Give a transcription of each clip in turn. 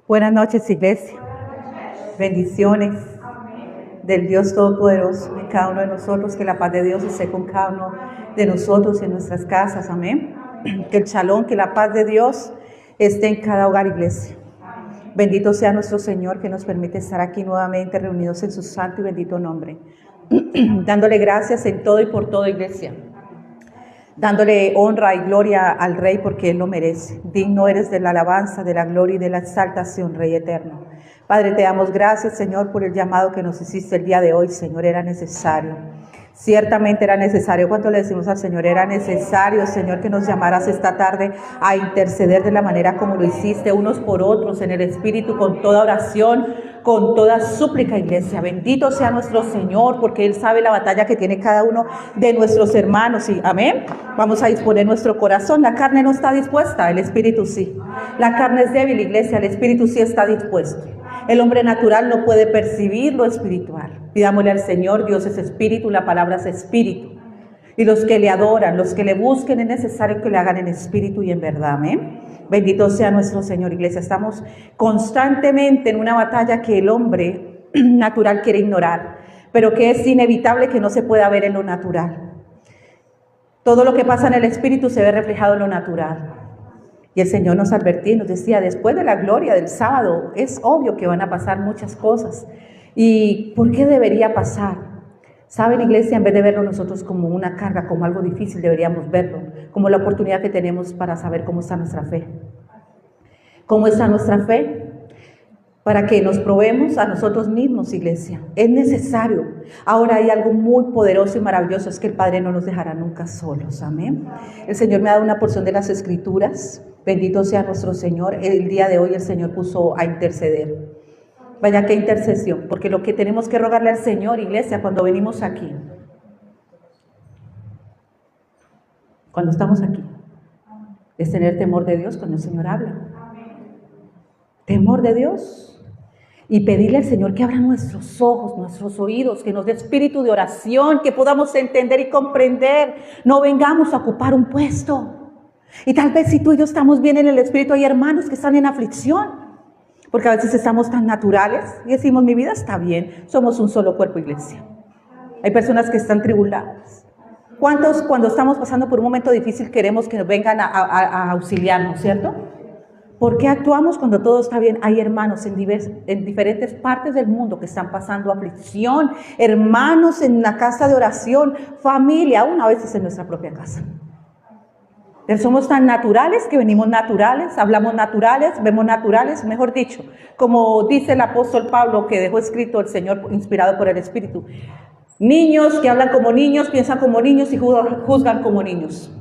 Buenas noches, iglesia. Bendiciones del Dios Todopoderoso en cada uno de nosotros. Que la paz de Dios esté con cada uno de nosotros en nuestras casas. Amén. Que el shalom, que la paz de Dios esté en cada hogar, iglesia. Bendito sea nuestro Señor que nos permite estar aquí nuevamente reunidos en su santo y bendito nombre. Dándole gracias en todo y por todo, iglesia. Dándole honra y gloria al Rey porque Él lo merece. Digno eres de la alabanza, de la gloria y de la exaltación, Rey eterno. Padre, te damos gracias, Señor, por el llamado que nos hiciste el día de hoy. Señor, era necesario. Ciertamente era necesario. ¿Cuánto le decimos al Señor? Era necesario, Señor, que nos llamaras esta tarde a interceder de la manera como lo hiciste, unos por otros, en el Espíritu, con toda oración, con toda súplica, iglesia. Bendito sea nuestro Señor, porque Él sabe la batalla que tiene cada uno de nuestros hermanos. Y amén. Vamos a disponer nuestro corazón. La carne no está dispuesta, el Espíritu sí. La carne es débil, iglesia, el Espíritu sí está dispuesto. El hombre natural no puede percibir lo espiritual. Pidámosle al Señor, Dios es espíritu, la palabra es espíritu. Y los que le adoran, los que le busquen, es necesario que le hagan en espíritu y en verdad. Amén. Bendito sea nuestro Señor, iglesia. Estamos constantemente en una batalla que el hombre natural quiere ignorar, pero que es inevitable que no se pueda ver en lo natural. Todo lo que pasa en el espíritu se ve reflejado en lo natural. Y el Señor nos advertía y nos decía, después de la gloria del sábado, es obvio que van a pasar muchas cosas. ¿Y por qué debería pasar? ¿Saben, iglesia? En vez de verlo nosotros como una carga, como algo difícil, deberíamos verlo como la oportunidad que tenemos para saber cómo está nuestra fe. ¿Cómo está nuestra fe? Para que nos probemos a nosotros mismos, iglesia. Es necesario. Ahora hay algo muy poderoso y maravilloso, es que el Padre no nos dejará nunca solos. Amén. El Señor me ha dado una porción de las Escrituras. Bendito sea nuestro Señor. El día de hoy el Señor puso a interceder. Vaya qué intercesión, porque lo que tenemos que rogarle al Señor, iglesia, cuando venimos aquí, cuando estamos aquí, es tener temor de Dios cuando el Señor habla. Temor de Dios. Y pedirle al Señor que abra nuestros ojos, nuestros oídos, que nos dé espíritu de oración, que podamos entender y comprender. No vengamos a ocupar un puesto. Y tal vez si tú y yo estamos bien en el espíritu, hay hermanos que están en aflicción. Porque a veces estamos tan naturales y decimos, mi vida está bien, somos un solo cuerpo, iglesia. Hay personas que están tribuladas. ¿Cuántos cuando estamos pasando por un momento difícil queremos que nos vengan a auxiliarnos, cierto? ¿Por qué actuamos cuando todo está bien? Hay hermanos en diferentes partes del mundo que están pasando aflicción, hermanos en la casa de oración, familia, aún a veces en nuestra propia casa. Pero somos tan naturales que venimos naturales, hablamos naturales, vemos naturales, mejor dicho, como dice el apóstol Pablo que dejó escrito el Señor inspirado por el Espíritu. Niños que hablan como niños, piensan como niños y juzgan como niños.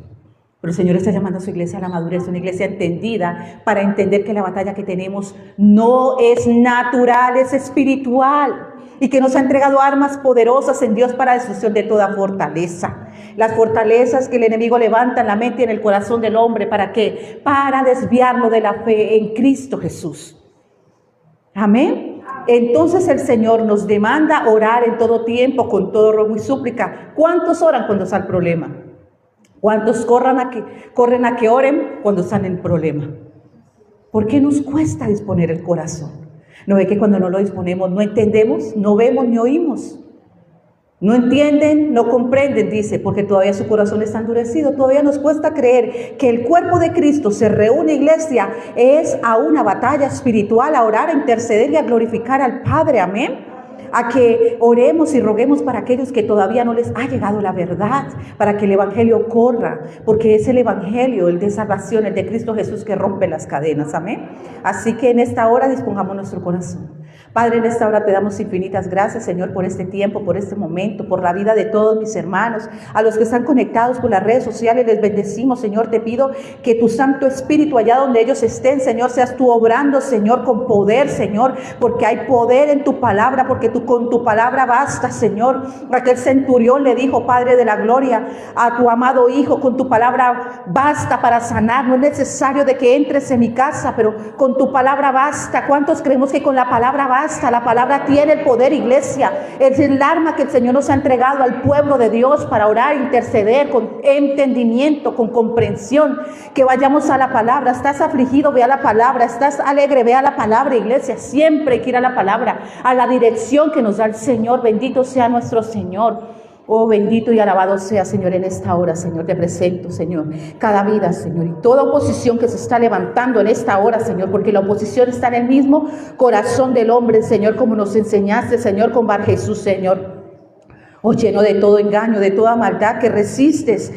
Pero el Señor está llamando a su iglesia a la madurez, una iglesia entendida, para entender que la batalla que tenemos no es natural, es espiritual. Y que nos ha entregado armas poderosas en Dios para destrucción de toda fortaleza. Las fortalezas que el enemigo levanta en la mente y en el corazón del hombre, ¿para qué? Para desviarlo de la fe en Cristo Jesús. Amén. Entonces el Señor nos demanda orar en todo tiempo, con todo ruego y súplica. ¿Cuántos oran cuando está el problema? ¿Cuántos corren a que oren cuando están en problema? ¿Por qué nos cuesta disponer el corazón? ¿No ve que cuando no lo disponemos no entendemos, no vemos ni oímos? No entienden, no comprenden, dice, porque todavía su corazón está endurecido. Todavía nos cuesta creer que el cuerpo de Cristo se reúne, iglesia, es a una batalla espiritual, a orar, a interceder y a glorificar al Padre. Amén. A que oremos y roguemos para aquellos que todavía no les ha llegado la verdad, para que el Evangelio corra, porque es el Evangelio, el de salvación, el de Cristo Jesús que rompe las cadenas, amén. Así que en esta hora dispongamos nuestro corazón. Padre, en esta hora te damos infinitas gracias, Señor, por este tiempo, por este momento, por la vida de todos mis hermanos, a los que están conectados por las redes sociales, les bendecimos, Señor. Te pido que tu Santo Espíritu, allá donde ellos estén, Señor, seas tú obrando, Señor, con poder, Señor, porque hay poder en tu palabra, porque tú con tu palabra basta, Señor. Aquel centurión le dijo, Padre de la gloria, a tu amado Hijo, con tu palabra basta para sanar. No es necesario de que entres en mi casa, pero con tu palabra basta. ¿Cuántos creemos que con la palabra basta? basta. La palabra tiene el poder, iglesia. Es el arma que el Señor nos ha entregado al pueblo de Dios para orar, interceder con entendimiento, con comprensión. Que vayamos a la palabra. Estás afligido, ve a la palabra. Estás alegre, ve a la palabra, iglesia. Siempre hay que ir a la palabra, a la dirección que nos da el Señor. Bendito sea nuestro Señor. Oh, bendito y alabado sea, Señor, en esta hora, Señor, te presento, Señor, cada vida, Señor, y toda oposición que se está levantando en esta hora, Señor, porque la oposición está en el mismo corazón del hombre, Señor, como nos enseñaste, Señor, con Bar Jesús, Señor. Oh, lleno de todo engaño, de toda maldad, que resistes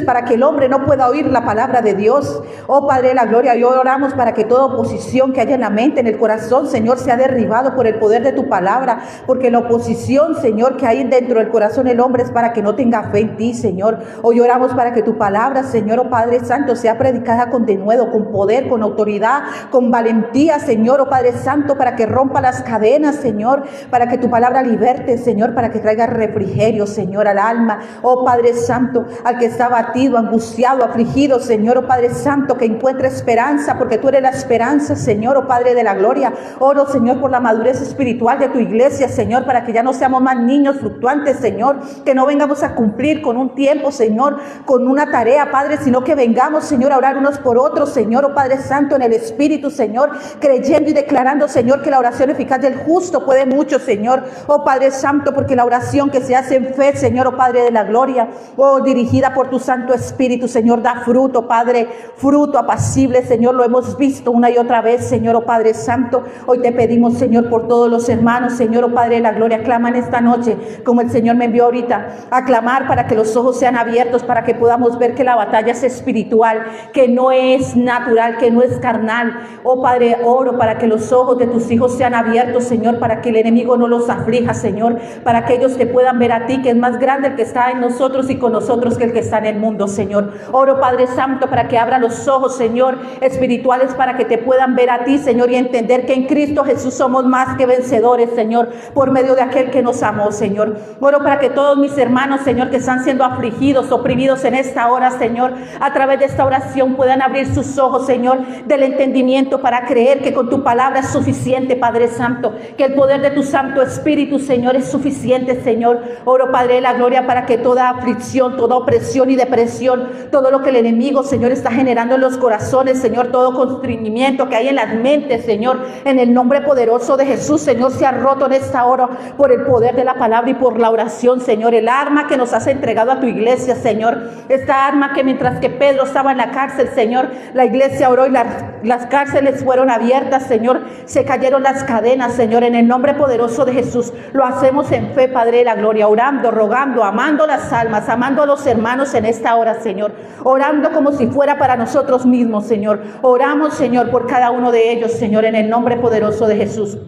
para que el hombre no pueda oír la palabra de Dios. Oh, Padre de la gloria, y hoy oramos para que toda oposición que haya en la mente, en el corazón, Señor, sea derribado por el poder de tu palabra, porque la oposición, Señor, que hay dentro del corazón del hombre es para que no tenga fe en ti, Señor. Hoy oramos para que tu palabra, Señor, oh Padre Santo, sea predicada con denuedo, con poder, con autoridad, con valentía, Señor, oh Padre Santo, para que rompa las cadenas, Señor, para que tu palabra liberte, Señor, para que traiga refrigerio, Señor, al alma, oh Padre Santo, al que está abatido, angustiado, afligido, Señor, oh Padre Santo, que encuentre esperanza, porque tú eres la esperanza, Señor, oh Padre de la gloria. Oro, Señor, por la madurez espiritual de tu iglesia, Señor, para que ya no seamos más niños fluctuantes, Señor, que no vengamos a cumplir con un tiempo, Señor, con una tarea, Padre, sino que vengamos, Señor, a orar unos por otros, Señor, oh Padre Santo, en el Espíritu, Señor, creyendo y declarando, Señor, que la oración eficaz del justo puede mucho, Señor, oh Padre Santo, porque la oración que se hace en fe, Señor, oh Padre de la gloria, oh dirigida por tu Santo Espíritu, Señor, da fruto, Padre, fruto apacible, Señor, lo hemos visto una y otra vez, Señor, oh Padre Santo. Hoy te pedimos, Señor, por todos los hermanos, Señor, oh Padre de la gloria, claman esta noche, como el Señor me envió ahorita, a clamar para que los ojos sean abiertos, para que podamos ver que la batalla es espiritual, que no es natural, que no es carnal. Oh Padre, oro para que los ojos de tus hijos sean abiertos, Señor, para que el enemigo no los aflija, Señor, para que ellos te puedan ver a ti, que es más grande el que está en nosotros y con nosotros que el que está en el mundo, Señor. Oro, Padre Santo, para que abra los ojos, Señor, espirituales, para que te puedan ver a ti, Señor, y entender que en Cristo Jesús somos más que vencedores, Señor, por medio de aquel que nos amó, Señor. Oro para que todos mis hermanos, Señor, que están siendo afligidos, oprimidos en esta hora, Señor, a través de esta oración puedan abrir sus ojos, Señor, del entendimiento, para creer que con tu palabra es suficiente, Padre Santo, que el poder de tu Santo Espíritu, Señor, es suficiente, Señor. Oro, Padre de la gloria, para que toda aflicción, toda opresión y depresión, todo lo que el enemigo, Señor, está generando en los corazones, Señor, todo constreñimiento que hay en las mentes, Señor, en el nombre poderoso de Jesús, Señor, se ha roto en esta hora por el poder de la palabra y por la oración, Señor. El arma que nos has entregado a tu iglesia, Señor, esta arma que mientras que Pedro estaba en la cárcel, Señor, la iglesia oró y las cárceles fueron abiertas, Señor, se cayeron las cadenas, Señor, en el nombre poderoso de Jesús. Lo hacemos en fe, Padre de la gloria, orando, rogando, amando las almas, amando a los hermanos en esta hora, Señor, orando como si fuera para nosotros mismos, Señor. Oramos, Señor, por cada uno de ellos, Señor, en el nombre poderoso de Jesús.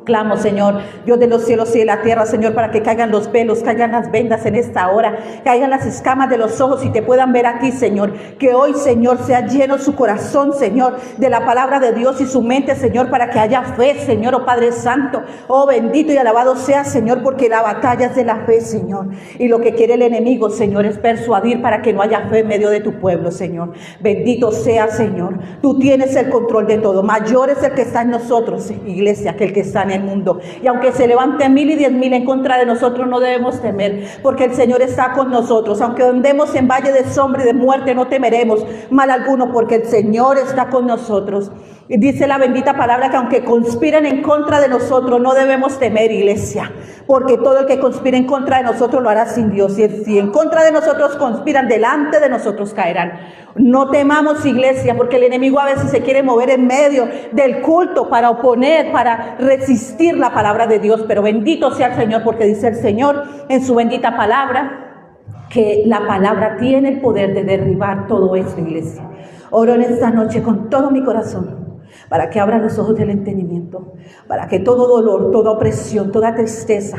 Clamo, Señor, Dios de los cielos y de la tierra, Señor, para que caigan los velos, caigan las vendas en esta hora, caigan las escamas de los ojos y te puedan ver a ti, Señor. Que hoy, Señor, sea lleno su corazón, Señor, de la palabra de Dios y su mente, Señor, para que haya fe, Señor, oh Padre Santo. Oh, bendito y alabado sea, Señor, porque la batalla es de la fe, Señor. Y lo que quiere el enemigo, Señor, es persuadir para que no haya fe en medio de tu pueblo, Señor. Bendito sea, Señor. Tú tienes el control de todo. Mayor es el que está en nosotros, iglesia, que el que está en el mundo. Y aunque se levanten 1000 y 10,000 en contra de nosotros, no debemos temer, porque el Señor está con nosotros. Aunque andemos en valle de sombra y de muerte, no temeremos mal alguno, porque el Señor está con nosotros. Y dice la bendita palabra que aunque conspiren en contra de nosotros, no debemos temer, iglesia, porque todo el que conspira en contra de nosotros lo hará sin Dios. Y si en contra de nosotros conspiran, delante de nosotros caerán. No temamos, iglesia, porque el enemigo a veces se quiere mover en medio del culto para oponer, para resistir la palabra de Dios. Pero bendito sea el Señor, porque dice el Señor en su bendita palabra que la palabra tiene el poder de derribar todo esto, iglesia. Oro en esta noche con todo mi corazón para que abra los ojos del entendimiento, para que todo dolor, toda opresión, toda tristeza,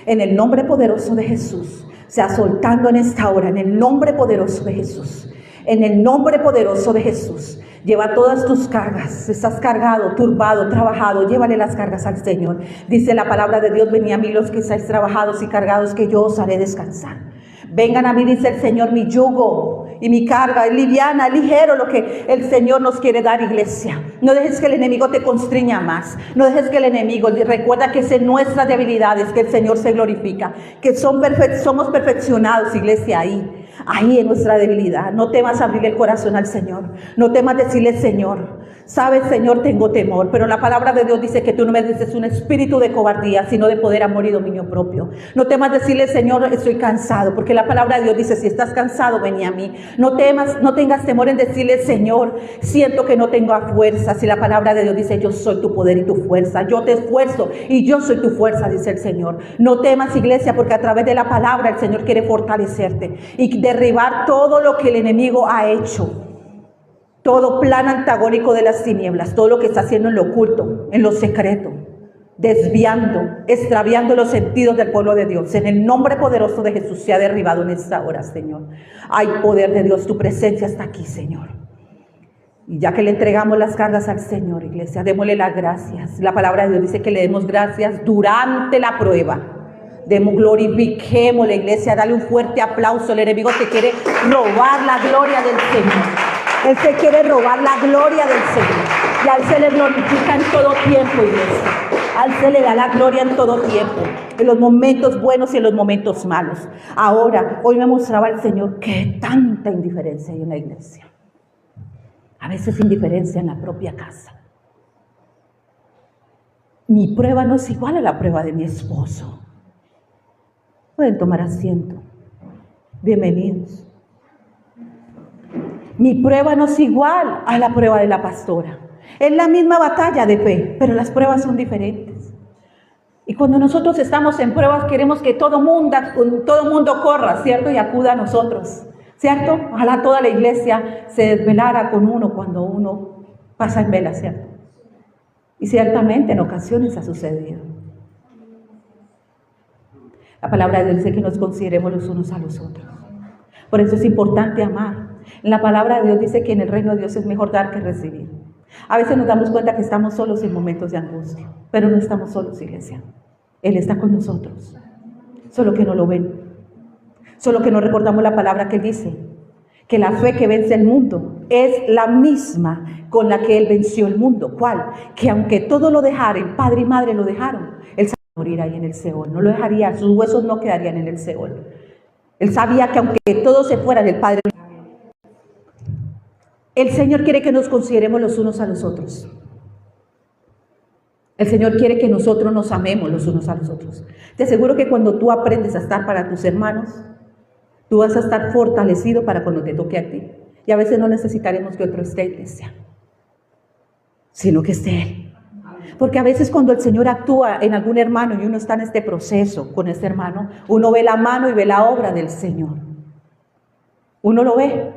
en el nombre poderoso de Jesús, sea soltando en esta hora, en el nombre poderoso de Jesús. En el nombre poderoso de Jesús, lleva todas tus cargas. Estás cargado, turbado, trabajado, llévale las cargas al Señor. Dice la palabra de Dios: venid a mí los que estáis trabajados y cargados, que yo os haré descansar. Vengan a mí, dice el Señor, mi yugo y mi carga es liviana, es ligero lo que el Señor nos quiere dar, iglesia. No dejes que el enemigo te constriña más. No dejes que el enemigo, recuerda que es en nuestras debilidades que el Señor se glorifica, que somos perfeccionados, iglesia, ahí en nuestra debilidad. No temas abrir el corazón al Señor. No temas decirle, Señor, sabes, Señor, tengo temor, pero la palabra de Dios dice que tú no me dices un espíritu de cobardía, sino de poder, amor y dominio propio. No temas decirle, Señor, estoy cansado, porque la palabra de Dios dice, si estás cansado, ven a mí. No temas, no tengas temor en decirle, Señor, siento que no tengo fuerza. Si la palabra de Dios dice, yo soy tu poder y tu fuerza, yo te esfuerzo y yo soy tu fuerza, dice el Señor. No temas, iglesia, porque a través de la palabra el Señor quiere fortalecerte y derribar todo lo que el enemigo ha hecho. Todo plan antagónico de las tinieblas, todo lo que está haciendo en lo oculto, en lo secreto, desviando, extraviando los sentidos del pueblo de Dios. En el nombre poderoso de Jesús se ha derribado en esta hora, Señor. Hay poder de Dios, tu presencia está aquí, Señor. Y ya que le entregamos las cargas al Señor, iglesia, démosle las gracias. La palabra de Dios dice que le demos gracias durante la prueba. Glorifiquémosle, iglesia, dale un fuerte aplauso. El enemigo te quiere robar la gloria del Señor. Él se quiere robar la gloria del Señor. Y a Él se le glorifica en todo tiempo, iglesia. A Él se le da la gloria en todo tiempo. En los momentos buenos y en los momentos malos. Ahora, hoy me mostraba el Señor que tanta indiferencia hay en la iglesia. A veces indiferencia en la propia casa. Mi prueba no es igual a la prueba de mi esposo. Pueden tomar asiento. Bienvenidos. Mi prueba no es igual a la prueba de la pastora. Es la misma batalla de fe, pero las pruebas son diferentes. Y cuando nosotros estamos en pruebas, queremos que todo mundo corra, ¿cierto? Y acuda a nosotros, ¿cierto? Ojalá toda la iglesia se desvelara con uno cuando uno pasa en vela, ¿cierto? Y ciertamente en ocasiones ha sucedido. La palabra de Dios dice que nos consideremos los unos a los otros. Por eso es importante amar. La palabra de Dios dice que en el reino de Dios es mejor dar que recibir. A veces nos damos cuenta que estamos solos en momentos de angustia, pero no estamos solos, iglesia. Él está con nosotros, solo que no lo ven. Solo que no recordamos la palabra que dice, que la fe que vence el mundo es la misma con la que Él venció el mundo. ¿Cuál? Que aunque todo lo dejaren, padre y madre lo dejaron, Él sabía morir ahí en el Seol, no lo dejaría, sus huesos no quedarían en el Seol. Él sabía que aunque todo se fuera del Padre, el Señor quiere que nos consideremos los unos a los otros. El Señor quiere que nosotros nos amemos los unos a los otros. Te aseguro que cuando tú aprendes a estar para tus hermanos, tú vas a estar fortalecido para cuando te toque a ti. Y a veces no necesitaremos que otro esté, iglesia, sino que esté Él. Porque a veces cuando el Señor actúa en algún hermano y uno está en este proceso con este hermano, uno ve la mano y ve la obra del Señor. Uno lo ve.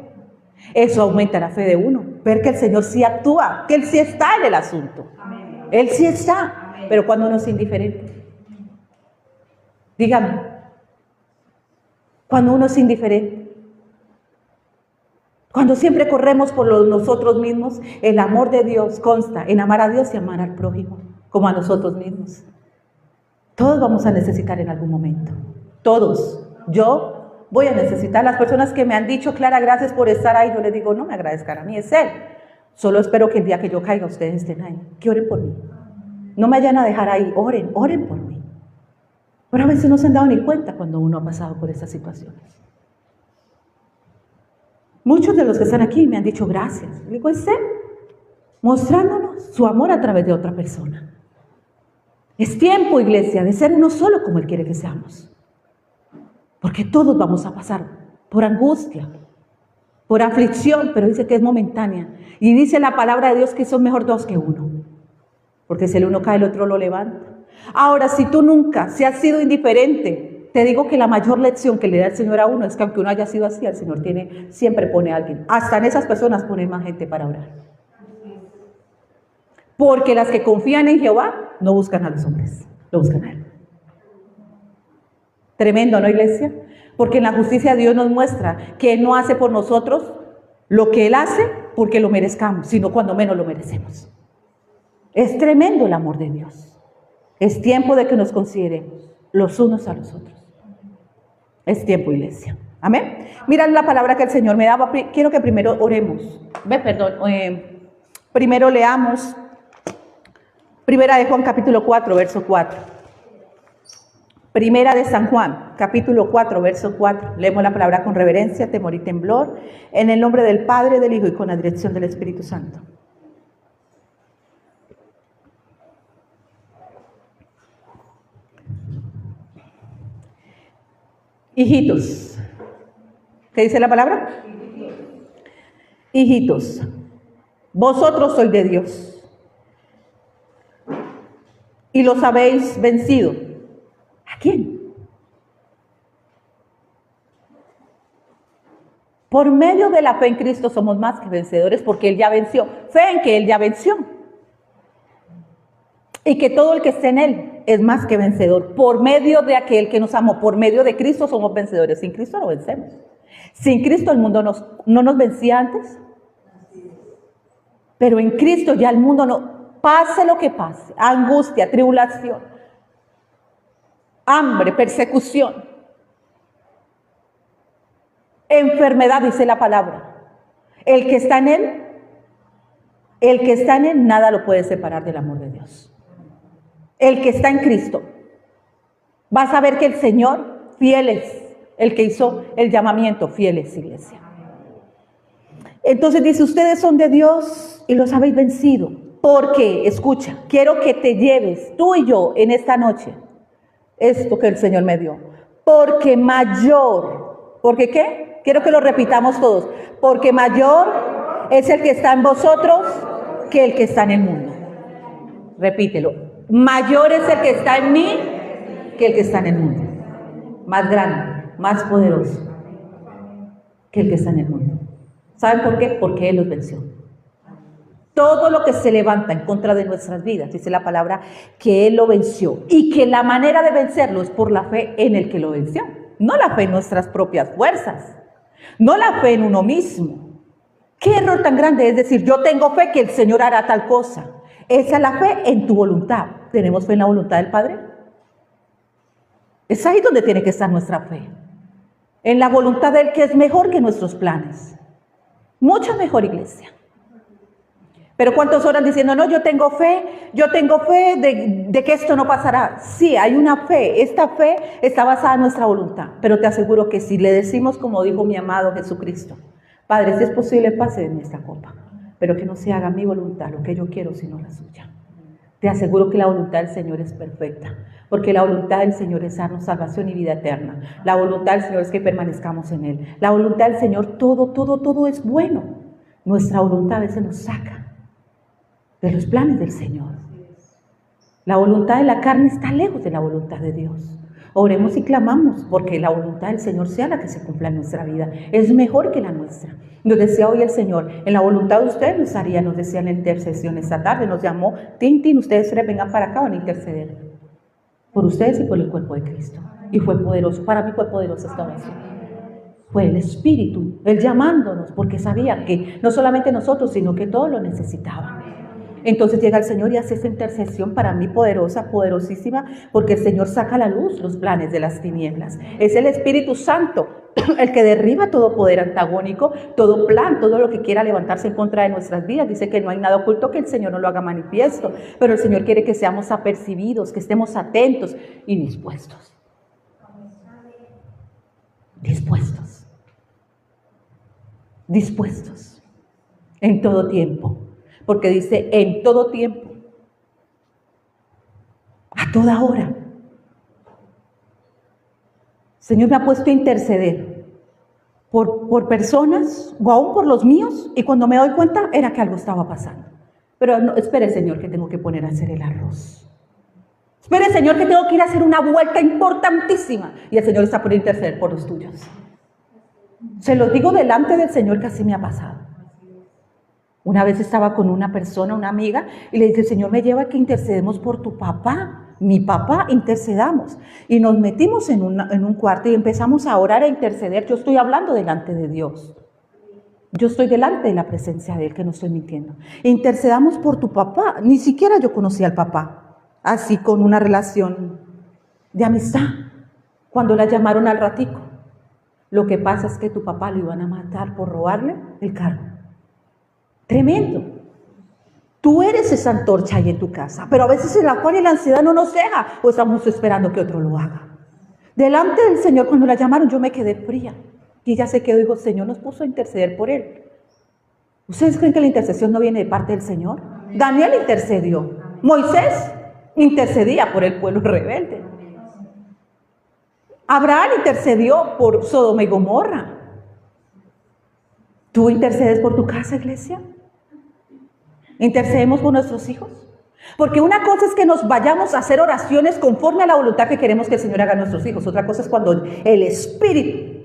Eso aumenta la fe de uno. Ver que el Señor sí actúa, que Él sí está en el asunto. Amén. Él sí está. Amén. Pero cuando uno es indiferente. Dígame. Cuando uno es indiferente. Cuando siempre corremos por nosotros mismos, el amor de Dios consta en amar a Dios y amar al prójimo, como a nosotros mismos. Todos vamos a necesitar en algún momento. Todos. Yo voy a necesitar. Las personas que me han dicho, Clara, gracias por estar ahí, yo les digo, no me agradezcan a mí, es Él. Solo espero que el día que yo caiga, ustedes estén ahí. Que oren por mí. No me vayan a dejar ahí, oren por mí. Pero a veces no se han dado ni cuenta cuando uno ha pasado por esas situaciones. Muchos de los que están aquí me han dicho gracias. Le digo, es Él, mostrándonos su amor a través de otra persona. Es tiempo, iglesia, de ser uno solo como Él quiere que seamos. Porque todos vamos a pasar por angustia, por aflicción, pero dice que es momentánea. Y dice la palabra de Dios que son mejor dos que uno. Porque si el uno cae, el otro lo levanta. Ahora, si tú nunca, si has sido indiferente, te digo que la mayor lección que le da el Señor a uno es que aunque uno haya sido así, el Señor siempre pone a alguien. Hasta en esas personas pone más gente para orar. Porque las que confían en Jehová no buscan a los hombres, lo buscan a Él. Tremendo, ¿no, iglesia? Porque en la justicia Dios nos muestra que Él no hace por nosotros lo que Él hace porque lo merezcamos, sino cuando menos lo merecemos. Es tremendo el amor de Dios. Es tiempo de que nos consideremos los unos a los otros. Es tiempo, iglesia. Amén. Mira la palabra que el Señor me daba. Quiero que primero oremos. Primero leamos Primera de Juan capítulo 4, verso 4. Primera de San Juan, capítulo 4, verso 4. Leemos la palabra con reverencia, temor y temblor, en el nombre del Padre, del Hijo y con la dirección del Espíritu Santo. Hijitos. ¿Qué dice la palabra? Hijitos, vosotros sois de Dios y los habéis vencido. ¿A quién? Por medio de la fe en Cristo somos más que vencedores porque Él ya venció. Fe en que Él ya venció. Y que todo el que esté en Él es más que vencedor. Por medio de aquel que nos amó, por medio de Cristo somos vencedores. Sin Cristo no vencemos. Sin Cristo el mundo no nos vencía antes. Pero en Cristo ya el mundo no, pase lo que pase, angustia, tribulación, hambre, persecución, enfermedad, dice la palabra. El que está en Él, nada lo puede separar del amor de Dios. El que está en Cristo. Vas a ver que el Señor, fiel es, el que hizo el llamamiento, fiel es, iglesia. Entonces dice, ustedes son de Dios y los habéis vencido. Porque, escucha, quiero que te lleves, tú y yo, en esta noche, esto que el Señor me dio. Porque mayor, ¿porque qué? Quiero que lo repitamos todos. Porque mayor es el que está en vosotros que el que está en el mundo. Repítelo. Mayor es el que está en mí que el que está en el mundo. Más grande, más poderoso que el que está en el mundo. ¿Saben por qué? Porque Él los venció. Todo lo que se levanta en contra de nuestras vidas, dice la palabra, que Él lo venció. Y que la manera de vencerlo es por la fe en el que lo venció. No la fe en nuestras propias fuerzas. No la fe en uno mismo. ¿Qué error tan grande es decir, yo tengo fe que el Señor hará tal cosa? Esa es la fe en tu voluntad. ¿Tenemos fe en la voluntad del Padre? Es ahí donde tiene que estar nuestra fe. En la voluntad de Él, que es mejor que nuestros planes. Mucho mejor, iglesia. Pero ¿cuántos oran diciendo, no, yo tengo fe de que esto no pasará? Sí, hay una fe. Esta fe está basada en nuestra voluntad. Pero te aseguro que si le decimos, como dijo mi amado Jesucristo, Padre, si es posible, pase de mí esta copa, pero que no se haga mi voluntad, lo que yo quiero, sino la suya. Te aseguro que la voluntad del Señor es perfecta, porque la voluntad del Señor es darnos salvación y vida eterna. La voluntad del Señor es que permanezcamos en Él. La voluntad del Señor, todo es bueno. Nuestra voluntad a veces nos saca de los planes del Señor. La voluntad de la carne está lejos de la voluntad de Dios. Oremos y clamamos porque la voluntad del Señor sea la que se cumpla en nuestra vida. Es mejor que la nuestra. Nos decía hoy el Señor, en la voluntad de ustedes nos haría, nos decía en la intercesión esta tarde, nos llamó, tin, ustedes vengan para acá, van a interceder por ustedes y por el cuerpo de Cristo. Y fue poderoso, para mí fue poderosa esta oración. Fue el Espíritu, Él llamándonos, porque sabía que no solamente nosotros, sino que todos lo necesitaban. Entonces llega el Señor y hace esa intercesión para mí poderosa, poderosísima, porque el Señor saca a la luz los planes de las tinieblas. Es el Espíritu Santo el que derriba todo poder antagónico, todo plan, todo lo que quiera levantarse en contra de nuestras vidas. Dice que no hay nada oculto que el Señor no lo haga manifiesto, pero el Señor quiere que seamos apercibidos, que estemos atentos y dispuestos. Dispuestos en todo tiempo. Porque dice, en todo tiempo, a toda hora. El Señor me ha puesto a interceder por personas, o aún por los míos, y cuando me doy cuenta, era que algo estaba pasando. Pero no, espere, Señor, que tengo que poner a hacer el arroz. Espere, Señor, que tengo que ir a hacer una vuelta importantísima. Y el Señor está por interceder por los tuyos. Se los digo delante del Señor que así me ha pasado. Una vez estaba con una persona, una amiga, y le dije, el Señor me lleva a que intercedemos por tu papá, mi papá, intercedamos. Y nos metimos en un cuarto y empezamos a orar e interceder. Yo estoy hablando delante de Dios. Yo estoy delante de la presencia de Él, que no estoy mintiendo. Intercedamos por tu papá. Ni siquiera yo conocía al papá, así con una relación de amistad. Cuando la llamaron al ratico, Lo que pasa es que tu papá lo iban a matar por robarle el carro. Tremendo. Tú eres esa antorcha ahí en tu casa, pero a veces el afán y la ansiedad no nos deja, o estamos esperando que otro lo haga. Delante del Señor, cuando la llamaron, yo me quedé fría. Y ella se quedó y dijo, Señor nos puso a interceder por él. ¿Ustedes creen que la intercesión no viene de parte del Señor? Daniel intercedió. Moisés intercedía por el pueblo rebelde. Abraham intercedió por Sodoma y Gomorra. ¿Tú intercedes por tu casa, iglesia? ¿Intercedemos por nuestros hijos? Porque una cosa es que nos vayamos a hacer oraciones conforme a la voluntad que queremos que el Señor haga a nuestros hijos. Otra cosa es cuando el Espíritu,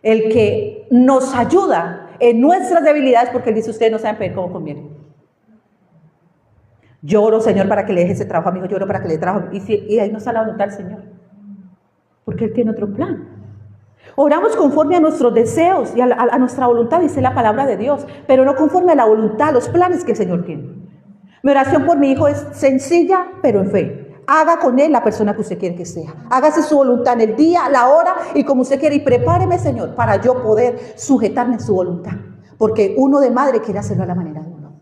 el que nos ayuda en nuestras debilidades, porque Él dice, ustedes no saben pedir como conviene. Yo oro, Señor, para que le deje ese trabajo a mi hijo, yo oro para que le dé trabajo. Y ahí no está la voluntad del Señor. Porque Él tiene otro plan. Oramos conforme a nuestros deseos y a nuestra voluntad, dice la palabra de Dios, pero no conforme a la voluntad, los planes que el Señor tiene. Mi oración por mi hijo es sencilla, pero en fe. Haga con él la persona que usted quiere que sea. Hágase su voluntad en el día, la hora y como usted quiere. Y prepáreme, Señor, para yo poder sujetarme en su voluntad. Porque uno de madre quiere hacerlo a la manera de uno.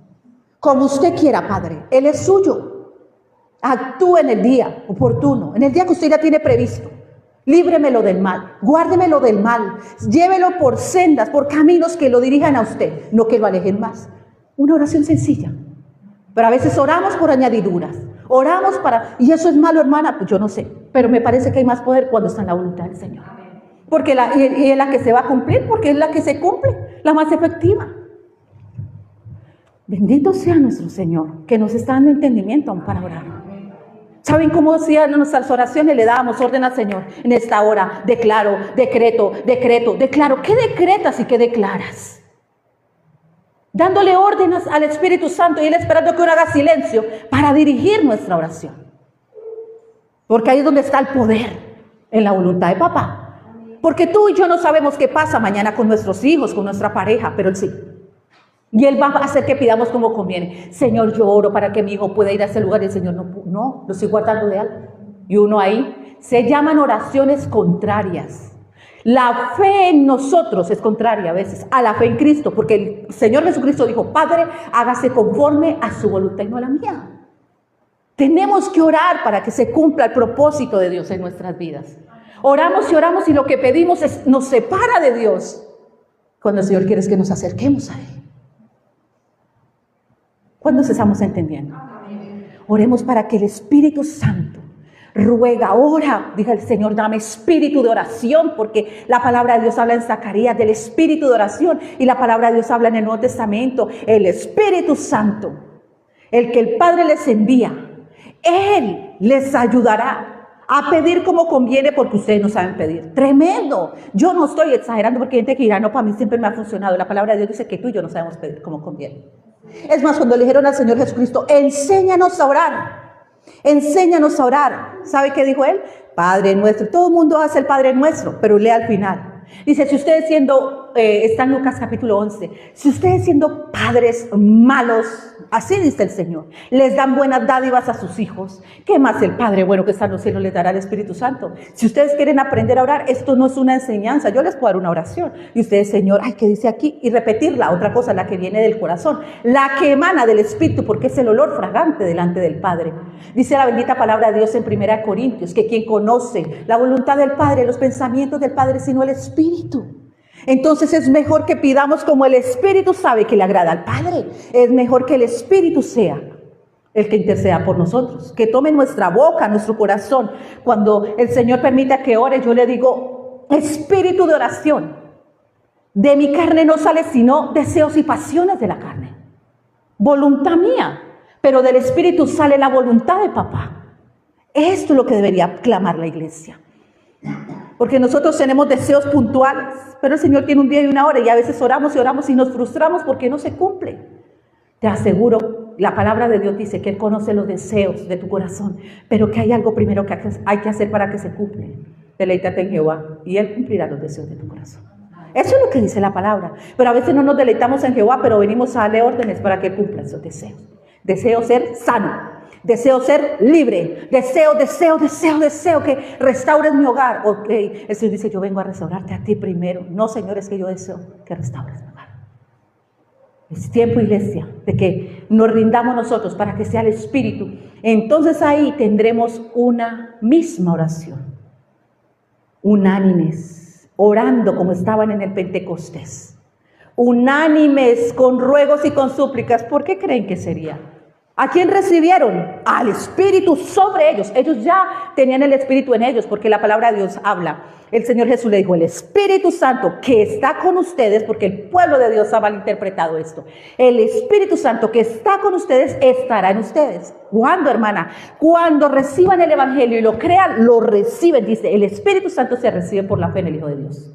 Como usted quiera, Padre. Él es suyo. Actúe en el día oportuno, en el día que usted ya tiene previsto. Líbremelo del mal, guárdemelo del mal, llévelo por sendas, por caminos que lo dirijan a usted, no que lo alejen más. Una oración sencilla, pero a veces oramos por añadiduras, oramos para, y eso es malo, hermana, pues yo no sé, pero me parece que hay más poder cuando está en la voluntad del Señor. Porque y es la que se va a cumplir, porque es la que se cumple, la más efectiva. Bendito sea nuestro Señor, que nos está dando entendimiento aún para orar. ¿Saben cómo hacían nuestras oraciones? Le dábamos orden al Señor. En esta hora, declaro, decreto, declaro. ¿Qué decretas y qué declaras? Dándole órdenes al Espíritu Santo y Él esperando que uno haga silencio para dirigir nuestra oración. Porque ahí es donde está el poder, en la voluntad de papá. Porque tú y yo no sabemos qué pasa mañana con nuestros hijos, con nuestra pareja, pero Él sí. Y Él va a hacer que pidamos como conviene. Señor, yo oro para que mi hijo pueda ir a ese lugar. Y el Señor, no, lo estoy guardando de algo. Y uno ahí, se llaman oraciones contrarias. La fe en nosotros es contraria a veces a la fe en Cristo. Porque el Señor Jesucristo dijo, Padre, hágase conforme a su voluntad y no a la mía. Tenemos que orar para que se cumpla el propósito de Dios en nuestras vidas. Oramos y lo que pedimos nos separa de Dios. Cuando el Señor quiere es que nos acerquemos a Él. ¿Cuándo se estamos entendiendo? Oremos para que el Espíritu Santo ruega, ora, diga el Señor, dame espíritu de oración, porque la palabra de Dios habla en Zacarías del espíritu de oración y la palabra de Dios habla en el Nuevo Testamento, el Espíritu Santo, el que el Padre les envía, Él les ayudará a pedir como conviene porque ustedes no saben pedir. Tremendo. Yo no estoy exagerando porque hay gente que dirá, no, para mí siempre me ha funcionado. La palabra de Dios dice que tú y yo no sabemos pedir como conviene. Es más, cuando le dijeron al Señor Jesucristo, enséñanos a orar, ¿sabe qué dijo Él? Padre nuestro, todo el mundo hace el Padre nuestro, pero lea al final, dice, si ustedes está en Lucas capítulo 11, si ustedes siendo padres malos, así dice el Señor, les dan buenas dádivas a sus hijos, ¿qué más el Padre bueno que está en los cielos les dará el Espíritu Santo? Si ustedes quieren aprender a orar, esto no es una enseñanza, yo les puedo dar una oración, y ustedes, Señor, ay, ¿qué dice aquí? Y repetirla, otra cosa, la que viene del corazón, la que emana del Espíritu, porque es el olor fragante delante del Padre. Dice la bendita palabra de Dios en 1 Corintios, que quien conoce la voluntad del Padre, los pensamientos del Padre, sino el Espíritu. Entonces es mejor que pidamos como el Espíritu sabe que le agrada al Padre. Es mejor que el Espíritu sea el que interceda por nosotros, que tome nuestra boca, nuestro corazón. Cuando el Señor permita que ore, yo le digo, espíritu de oración. De mi carne no sale sino deseos y pasiones de la carne. Voluntad mía, pero del Espíritu sale la voluntad de papá. Esto es lo que debería clamar la iglesia. Porque nosotros tenemos deseos puntuales, pero el Señor tiene un día y una hora y a veces oramos y nos frustramos porque no se cumple. Te aseguro, la palabra de Dios dice que Él conoce los deseos de tu corazón, pero que hay algo primero que hay que hacer para que se cumpla. Deleítate en Jehová y Él cumplirá los deseos de tu corazón. Eso es lo que dice la palabra, pero a veces no nos deleitamos en Jehová, pero venimos a darle órdenes para que Él cumpla esos deseos. Deseo ser sano. Deseo ser libre. Deseo Deseo ser libre. Deseo que restaures mi hogar. Ok, el Señor dice, yo vengo a restaurarte a ti primero. No, Señor, es que yo deseo que restaures mi hogar. Es tiempo, iglesia, de que nos rindamos nosotros para que sea el Espíritu. Entonces ahí tendremos una misma oración. Unánimes, orando como estaban en el Pentecostés. Unánimes, con ruegos y con súplicas. ¿Por qué creen que sería? ¿A quién recibieron? Al Espíritu sobre ellos. Ellos ya tenían el Espíritu en ellos, porque la palabra de Dios habla. El Señor Jesús le dijo, el Espíritu Santo que está con ustedes, porque el pueblo de Dios ha malinterpretado esto. El Espíritu Santo que está con ustedes estará en ustedes. ¿Cuándo, hermana? Cuando reciban el Evangelio y lo crean, lo reciben. Dice, el Espíritu Santo se recibe por la fe en el Hijo de Dios.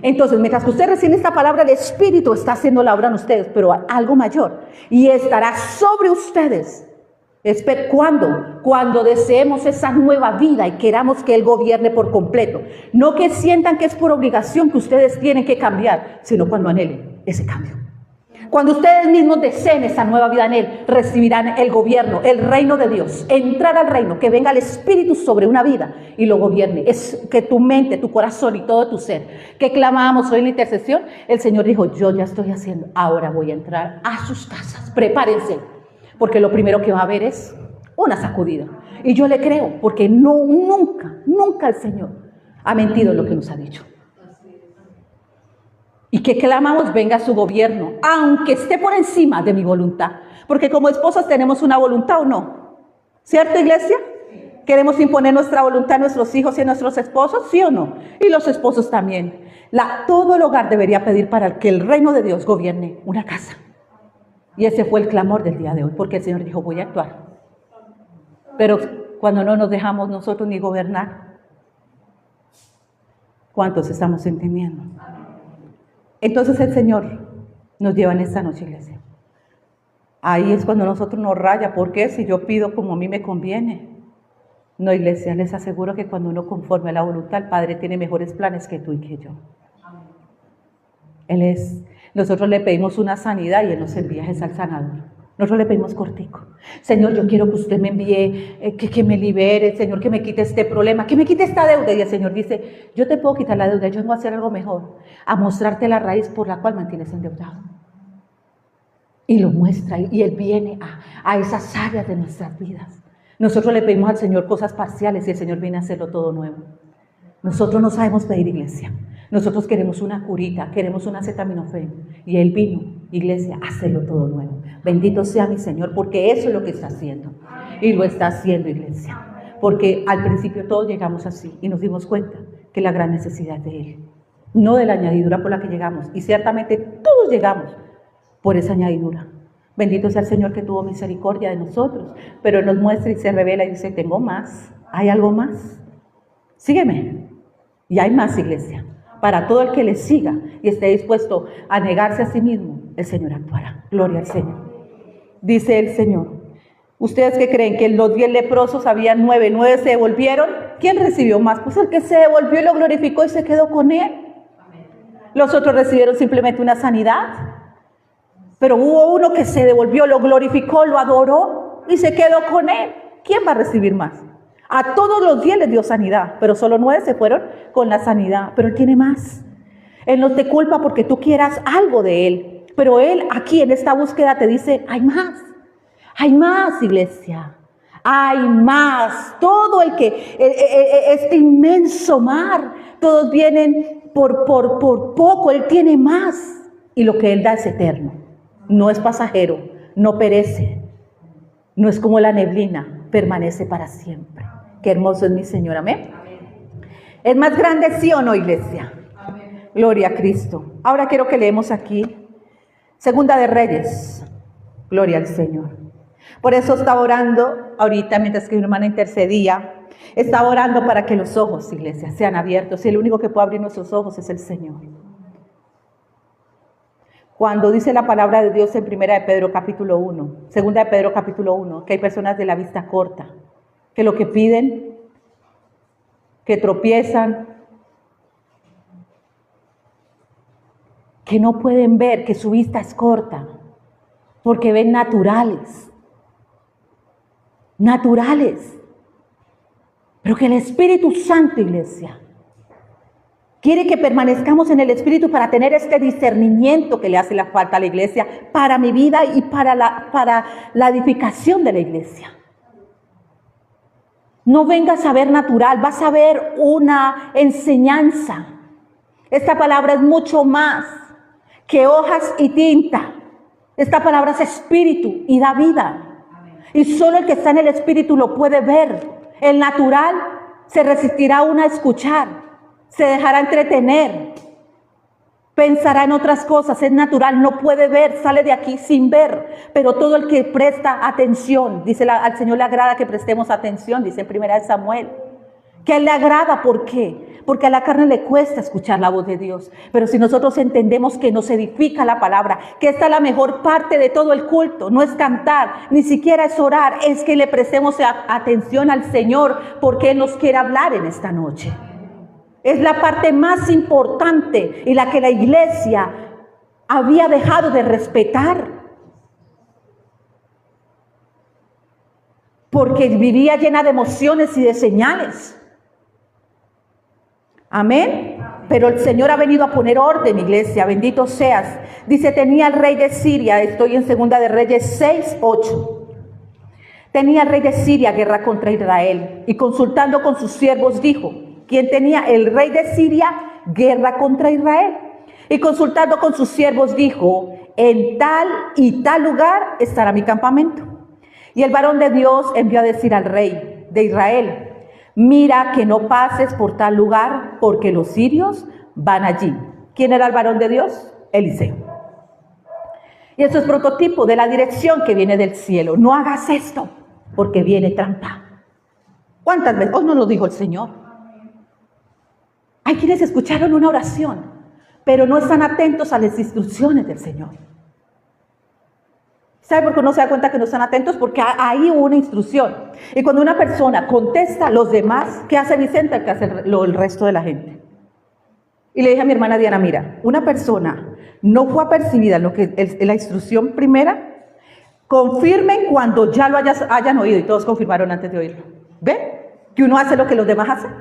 Entonces, mientras que usted recibe esta palabra, el Espíritu está haciendo la obra en ustedes, pero algo mayor. Y estará sobre ustedes. ¿Cuándo? Cuando deseemos esa nueva vida y queramos que Él gobierne por completo. No que sientan que es por obligación que ustedes tienen que cambiar, sino cuando anhelen ese cambio. Cuando ustedes mismos deseen esa nueva vida en Él, recibirán el gobierno, el reino de Dios. Entrar al reino, que venga el Espíritu sobre una vida y lo gobierne. Es que tu mente, tu corazón y todo tu ser, que clamábamos hoy en la intercesión, el Señor dijo, yo ya estoy haciendo, ahora voy a entrar a sus casas. Prepárense, porque lo primero que va a haber es una sacudida. Y yo le creo, porque nunca el Señor ha mentido en lo que nos ha dicho. Y que clamamos, venga su gobierno, aunque esté por encima de mi voluntad. Porque como esposas tenemos una voluntad, ¿o no? ¿Cierto, iglesia? ¿Queremos imponer nuestra voluntad a nuestros hijos y a nuestros esposos? ¿Sí o no? Y los esposos también. Todo el hogar debería pedir para que el reino de Dios gobierne una casa. Y ese fue el clamor del día de hoy, porque el Señor dijo, voy a actuar. Pero cuando no nos dejamos nosotros ni gobernar, ¿cuántos estamos entendiendo? Entonces el Señor nos lleva en esta noche, iglesia. Ahí es cuando nosotros nos raya. ¿Por qué? Si yo pido como a mí me conviene. No, iglesia, les aseguro que cuando uno conforme a la voluntad, el Padre tiene mejores planes que tú y que yo. Nosotros le pedimos una sanidad y Él nos envía al sanador. Nosotros le pedimos cortico. Señor, yo quiero que usted me envíe, que me libere, Señor, que me quite este problema, que me quite esta deuda. Y el Señor dice, yo te puedo quitar la deuda, yo vengo a hacer algo mejor, a mostrarte la raíz por la cual mantienes endeudado. Y lo muestra, y Él viene a esas áreas de nuestras vidas. Nosotros le pedimos al Señor cosas parciales y el Señor viene a hacerlo todo nuevo. Nosotros no sabemos pedir, iglesia. Nosotros queremos una curita, queremos una acetaminofén. Y Él vino, iglesia, a hacerlo todo nuevo. Bendito sea mi Señor, porque eso es lo que está haciendo. Y lo está haciendo, iglesia. Porque al principio todos llegamos así y nos dimos cuenta que la gran necesidad de Él, no de la añadidura por la que llegamos. Y ciertamente todos llegamos por esa añadidura. Bendito sea el Señor que tuvo misericordia de nosotros, pero nos muestra y se revela y dice, tengo más, hay algo más. Sígueme. Y hay más, iglesia. Para todo el que le siga y esté dispuesto a negarse a sí mismo, el Señor actuará. Gloria al Señor. Dice el Señor, ¿ustedes qué creen? ¿Que los 10 leprosos habían 9 se devolvieron? ¿Quién recibió más? Pues el que se devolvió y lo glorificó y se quedó con Él. Los otros recibieron simplemente una sanidad. Pero hubo uno que se devolvió, lo glorificó, lo adoró y se quedó con Él. ¿Quién va a recibir más? A todos los 10 les dio sanidad, pero solo 9 se fueron con la sanidad. Pero Él tiene más. Él no te culpa porque tú quieras algo de Él. Pero Él aquí en esta búsqueda te dice, hay más. Hay más, iglesia. Hay más. Todo este inmenso mar, todos vienen por poco. Él tiene más. Y lo que Él da es eterno. No es pasajero, no perece. No es como la neblina, permanece para siempre. Qué hermoso es mi Señor, amén. ¿Es más grande, sí o no, iglesia? Amén. Gloria a Cristo. Ahora quiero que leemos aquí, Segunda de Reyes. Gloria al Señor. Por eso estaba orando ahorita, mientras que mi hermana intercedía, estaba orando para que los ojos, iglesia, sean abiertos. Y el único que puede abrir nuestros ojos es el Señor. Cuando dice la palabra de Dios en Primera de Pedro capítulo 1, Segunda de Pedro capítulo 1, que hay personas de la vista corta, que lo que piden, que tropiezan, que no pueden ver, que su vista es corta, porque ven naturales, naturales. Pero que el Espíritu Santo, iglesia, quiere que permanezcamos en el Espíritu para tener este discernimiento que le hace la falta a la iglesia, para mi vida y para la edificación de la iglesia. No vengas a ver natural, vas a ver una enseñanza. Esta palabra es mucho más que hojas y tinta. Esta palabra es espíritu y da vida. Y solo el que está en el Espíritu lo puede ver. El natural se resistirá aún a escuchar, se dejará entretener, pensará en otras cosas, es natural, no puede ver, sale de aquí sin ver. Pero todo el que presta atención, dice al Señor le agrada que prestemos atención, dice en 1 Samuel, que a Él le agrada. ¿Por qué? Porque a la carne le cuesta escuchar la voz de Dios. Pero si nosotros entendemos que nos edifica la palabra, que esta es la mejor parte de todo el culto, no es cantar, ni siquiera es orar, es que le prestemos atención al Señor, porque Él nos quiere hablar en esta noche. Es la parte más importante y la que la iglesia había dejado de respetar. Porque vivía llena de emociones y de señales. Amén. Pero el Señor ha venido a poner orden, iglesia, bendito seas. Dice, tenía el rey de Siria, estoy en 2 de Reyes 6:8. Tenía el rey de Siria guerra contra Israel, y consultando con sus siervos dijo, ¿quién tenía? El rey de Siria guerra contra Israel. Y consultando con sus siervos dijo, en tal y tal lugar estará mi campamento. Y el varón de Dios envió a decir al rey de Israel, mira que no pases por tal lugar, porque los sirios van allí. ¿Quién era el varón de Dios? Eliseo. Y eso es prototipo de la dirección que viene del cielo. No hagas esto, porque viene trampa. ¿Cuántas veces? Hoy no lo dijo el Señor. Hay quienes escucharon una oración, pero no están atentos a las instrucciones del Señor. ¿Sabe por qué uno se da cuenta que no están atentos? Porque ahí hubo una instrucción. Y cuando una persona contesta a los demás, ¿qué hace Vicente? ¿Qué hace el resto de la gente? Y le dije a mi hermana Diana, mira, una persona no fue apercibida en lo que la instrucción primera, confirmen cuando ya lo hayan oído. Y todos confirmaron antes de oírlo. ¿Ven? Que uno hace lo que los demás hacen.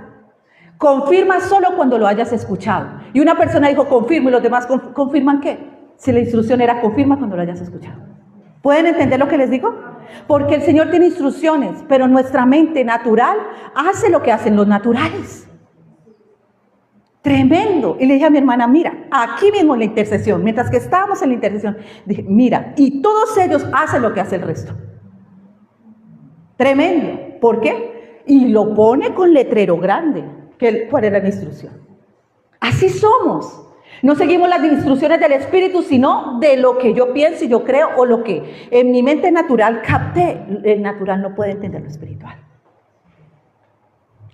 Confirma solo cuando lo hayas escuchado. Y una persona dijo, confirmo, y los demás confirman ¿qué? Si la instrucción era, confirma cuando lo hayas escuchado. ¿Pueden entender lo que les digo? Porque el Señor tiene instrucciones, pero nuestra mente natural hace lo que hacen los naturales. Tremendo. Y le dije a mi hermana, mira, aquí mismo en la intercesión, mientras que estábamos en la intercesión, dije, mira, y todos ellos hacen lo que hace el resto. Tremendo. ¿Por qué? Y lo pone con letrero grande. ¿Cuál era la instrucción? Así somos. No seguimos las instrucciones del Espíritu, sino de lo que yo pienso y yo creo, o lo que en mi mente natural capté. El natural no puede entender lo espiritual.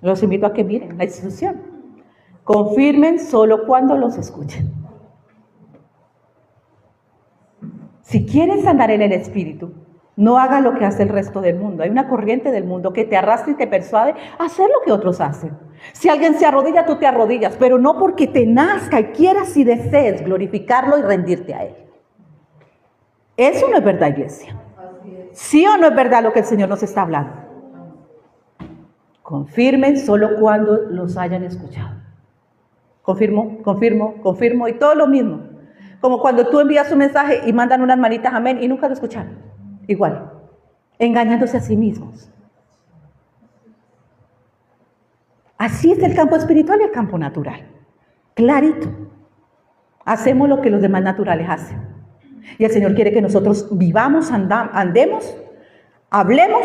Los invito a que miren la instrucción. Confirmen solo cuando los escuchen. Si quieres andar en el Espíritu, no hagas lo que hace el resto del mundo. Hay una corriente del mundo que te arrastra y te persuade a hacer lo que otros hacen. Si alguien se arrodilla, tú te arrodillas, pero no porque te nazca y quieras y desees glorificarlo y rendirte a Él. Eso no es verdad, iglesia. ¿Sí o no es verdad lo que el Señor nos está hablando? Confirmen solo cuando los hayan escuchado. Confirmo y todo lo mismo. Como cuando tú envías un mensaje y mandan unas manitas amén y nunca lo escucharon. Igual, engañándose a sí mismos. Así es el campo espiritual y el campo natural. Clarito. Hacemos lo que los demás naturales hacen. Y el Señor quiere que nosotros vivamos, andemos, hablemos,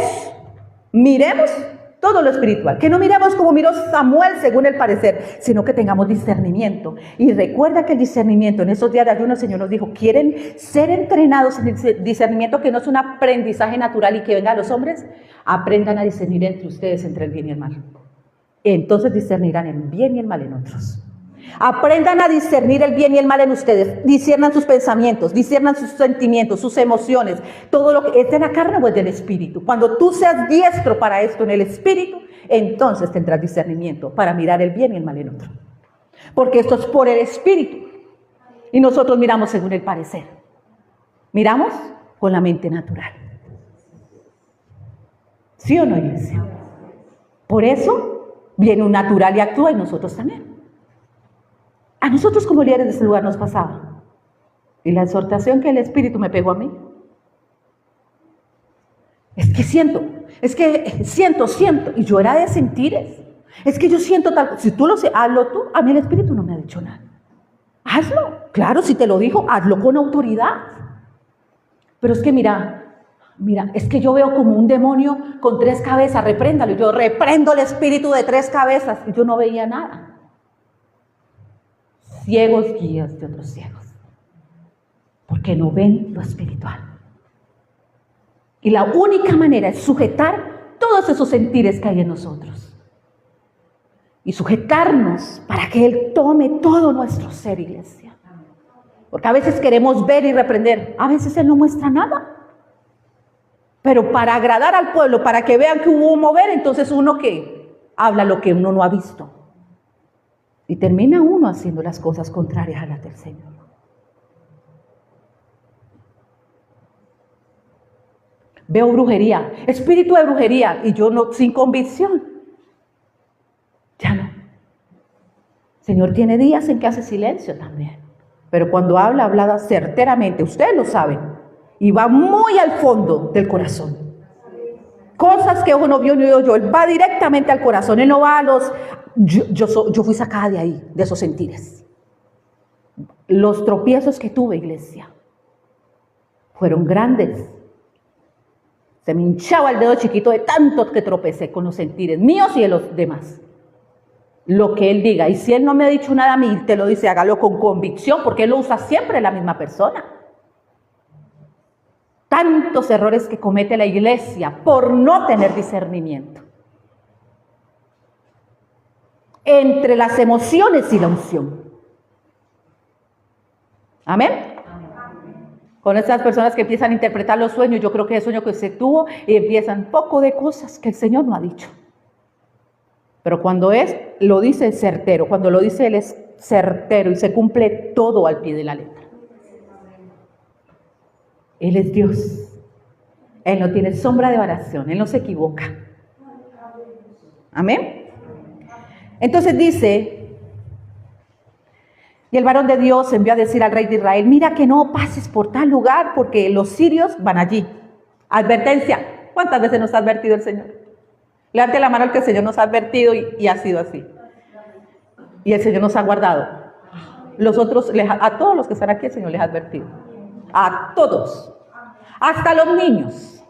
miremos todo lo espiritual. Que no miremos como miró Samuel según el parecer, sino que tengamos discernimiento. Y recuerda que el discernimiento, en esos días de ayuno el Señor nos dijo, quieren ser entrenados en el discernimiento, que no es un aprendizaje natural y que venga a los hombres, aprendan a discernir entre ustedes entre el bien y el mal. Entonces discernirán el bien y el mal en otros. Aprendan a discernir el bien y el mal en ustedes. Disciernan sus pensamientos, disciernan sus sentimientos, sus emociones. Todo lo que es de la carne o es del espíritu. Cuando tú seas diestro para esto en el espíritu, entonces tendrás discernimiento para mirar el bien y el mal en otro. Porque esto es por el espíritu. Y nosotros miramos según el parecer. Miramos con la mente natural. ¿Sí o no, iglesia? Por eso viene un natural y actúa y nosotros también. A nosotros como líderes de este lugar nos pasaba. Y la exhortación que el Espíritu me pegó a mí. Es que siento. Y yo era de sentires. Es que yo siento tal. Si tú lo sé, hazlo tú. A mí el Espíritu no me ha dicho nada. Hazlo. Claro, si te lo dijo, hazlo con autoridad. Pero es que mira, es que yo veo como un demonio con 3 cabezas, repréndalo. Y yo reprendo el espíritu de 3 cabezas y yo no veía nada. Ciegos guías de otros ciegos. Porque no ven lo espiritual. Y la única manera es sujetar todos esos sentires que hay en nosotros. Y sujetarnos para que Él tome todo nuestro ser, iglesia. Porque a veces queremos ver y reprender. A veces Él no muestra nada. Pero para agradar al pueblo, para que vean que hubo un mover, entonces uno que habla lo que uno no ha visto. Y termina uno haciendo las cosas contrarias a las del Señor. Veo brujería, espíritu de brujería, y yo no, sin convicción. Ya no. El Señor tiene días en que hace silencio también. Pero cuando habla, habla certeramente, ustedes lo saben. Y va muy al fondo del corazón. Cosas que ojo no vio ni oyó, Él va directamente al corazón. Él no va a los... Yo fui sacada de ahí, de esos sentires. Los tropiezos que tuve, iglesia, fueron grandes. Se me hinchaba el dedo chiquito de tanto que tropecé con los sentires míos y de los demás. Lo que Él diga. Y si Él no me ha dicho nada a mí, te lo dice, hágalo con convicción, porque Él lo usa siempre la misma persona. Tantos errores que comete la iglesia por no tener discernimiento. Entre las emociones y la unción. Amén. Con estas personas que empiezan a interpretar los sueños, yo creo que es el sueño que se tuvo y empiezan poco de cosas que el Señor no ha dicho. Pero cuando lo dice es certero, cuando lo dice Él es certero y se cumple todo al pie de la letra. Él es Dios. Él no tiene sombra de variación, Él no se equivoca. Amén. Entonces dice... Y el varón de Dios envió a decir al rey de Israel, mira que no pases por tal lugar porque los sirios van allí. Advertencia. ¿Cuántas veces nos ha advertido el Señor? Levante la mano al que el Señor nos ha advertido y ha sido así. Y el Señor nos ha guardado. A todos los que están aquí el Señor les ha advertido. A todos. Hasta los niños.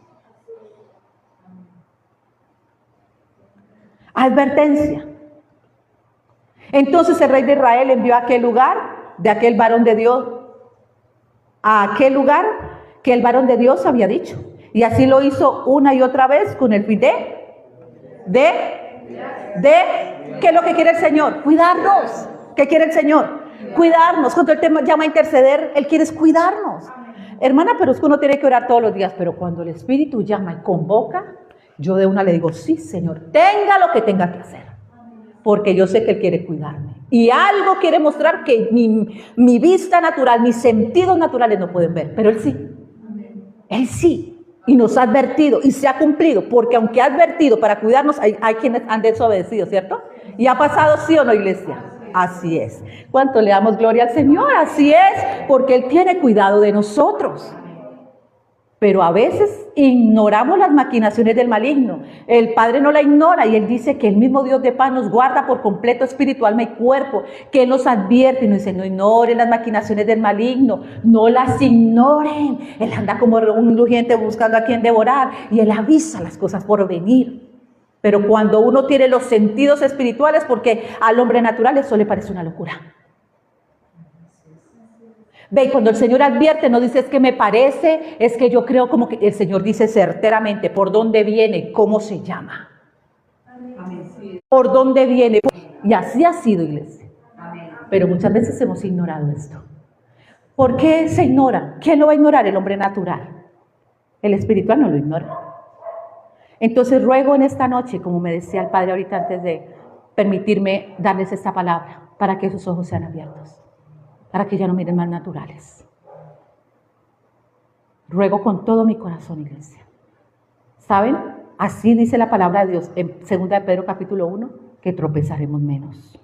Advertencia. Entonces el rey de Israel envió a aquel lugar, de aquel varón de Dios, a aquel lugar que el varón de Dios había dicho. Y así lo hizo una y otra vez con el fin ¿qué es lo que quiere el Señor? Cuidarnos. ¿Qué quiere el Señor? Cuidarnos. Cuando Él te llama a interceder, Él quiere cuidarnos. Hermana, pero es que uno tiene que orar todos los días. Pero cuando el Espíritu llama y convoca, yo de una le digo, sí, Señor, tenga lo que tenga que hacer. Porque yo sé que Él quiere cuidarme. Y algo quiere mostrar que mi vista natural, mis sentidos naturales no pueden ver. Pero Él sí. Él sí. Y nos ha advertido y se ha cumplido. Porque aunque ha advertido para cuidarnos, hay quienes han desobedecido, ¿cierto? Y ha pasado, ¿sí o no, iglesia? Así es. ¿Cuánto le damos gloria al Señor? Así es. Porque Él tiene cuidado de nosotros. Pero a veces ignoramos las maquinaciones del maligno. El Padre no la ignora y Él dice que el mismo Dios de paz nos guarda por completo espíritu, alma y cuerpo, que Él nos advierte y nos dice, no ignoren las maquinaciones del maligno, no las ignoren. Él anda como un rugiente buscando a quien devorar y Él avisa las cosas por venir. Pero cuando uno tiene los sentidos espirituales, porque al hombre natural eso le parece una locura. Ve, y cuando el Señor advierte, no dice es que me parece, es que yo creo, como que el Señor dice certeramente por dónde viene, cómo se llama. Amén. Por dónde viene. Y así ha sido, iglesia. Amén. Pero muchas veces hemos ignorado esto. ¿Por qué se ignora? ¿Quién lo va a ignorar? El hombre natural. El espiritual no lo ignora. Entonces ruego en esta noche, como me decía el Padre ahorita antes de permitirme darles esta palabra, para que sus ojos sean abiertos. Para que ya no miren más naturales. Ruego con todo mi corazón, iglesia. ¿Saben? así dice la palabra de Dios en 2 de Pedro capítulo 1, que tropezaremos menos.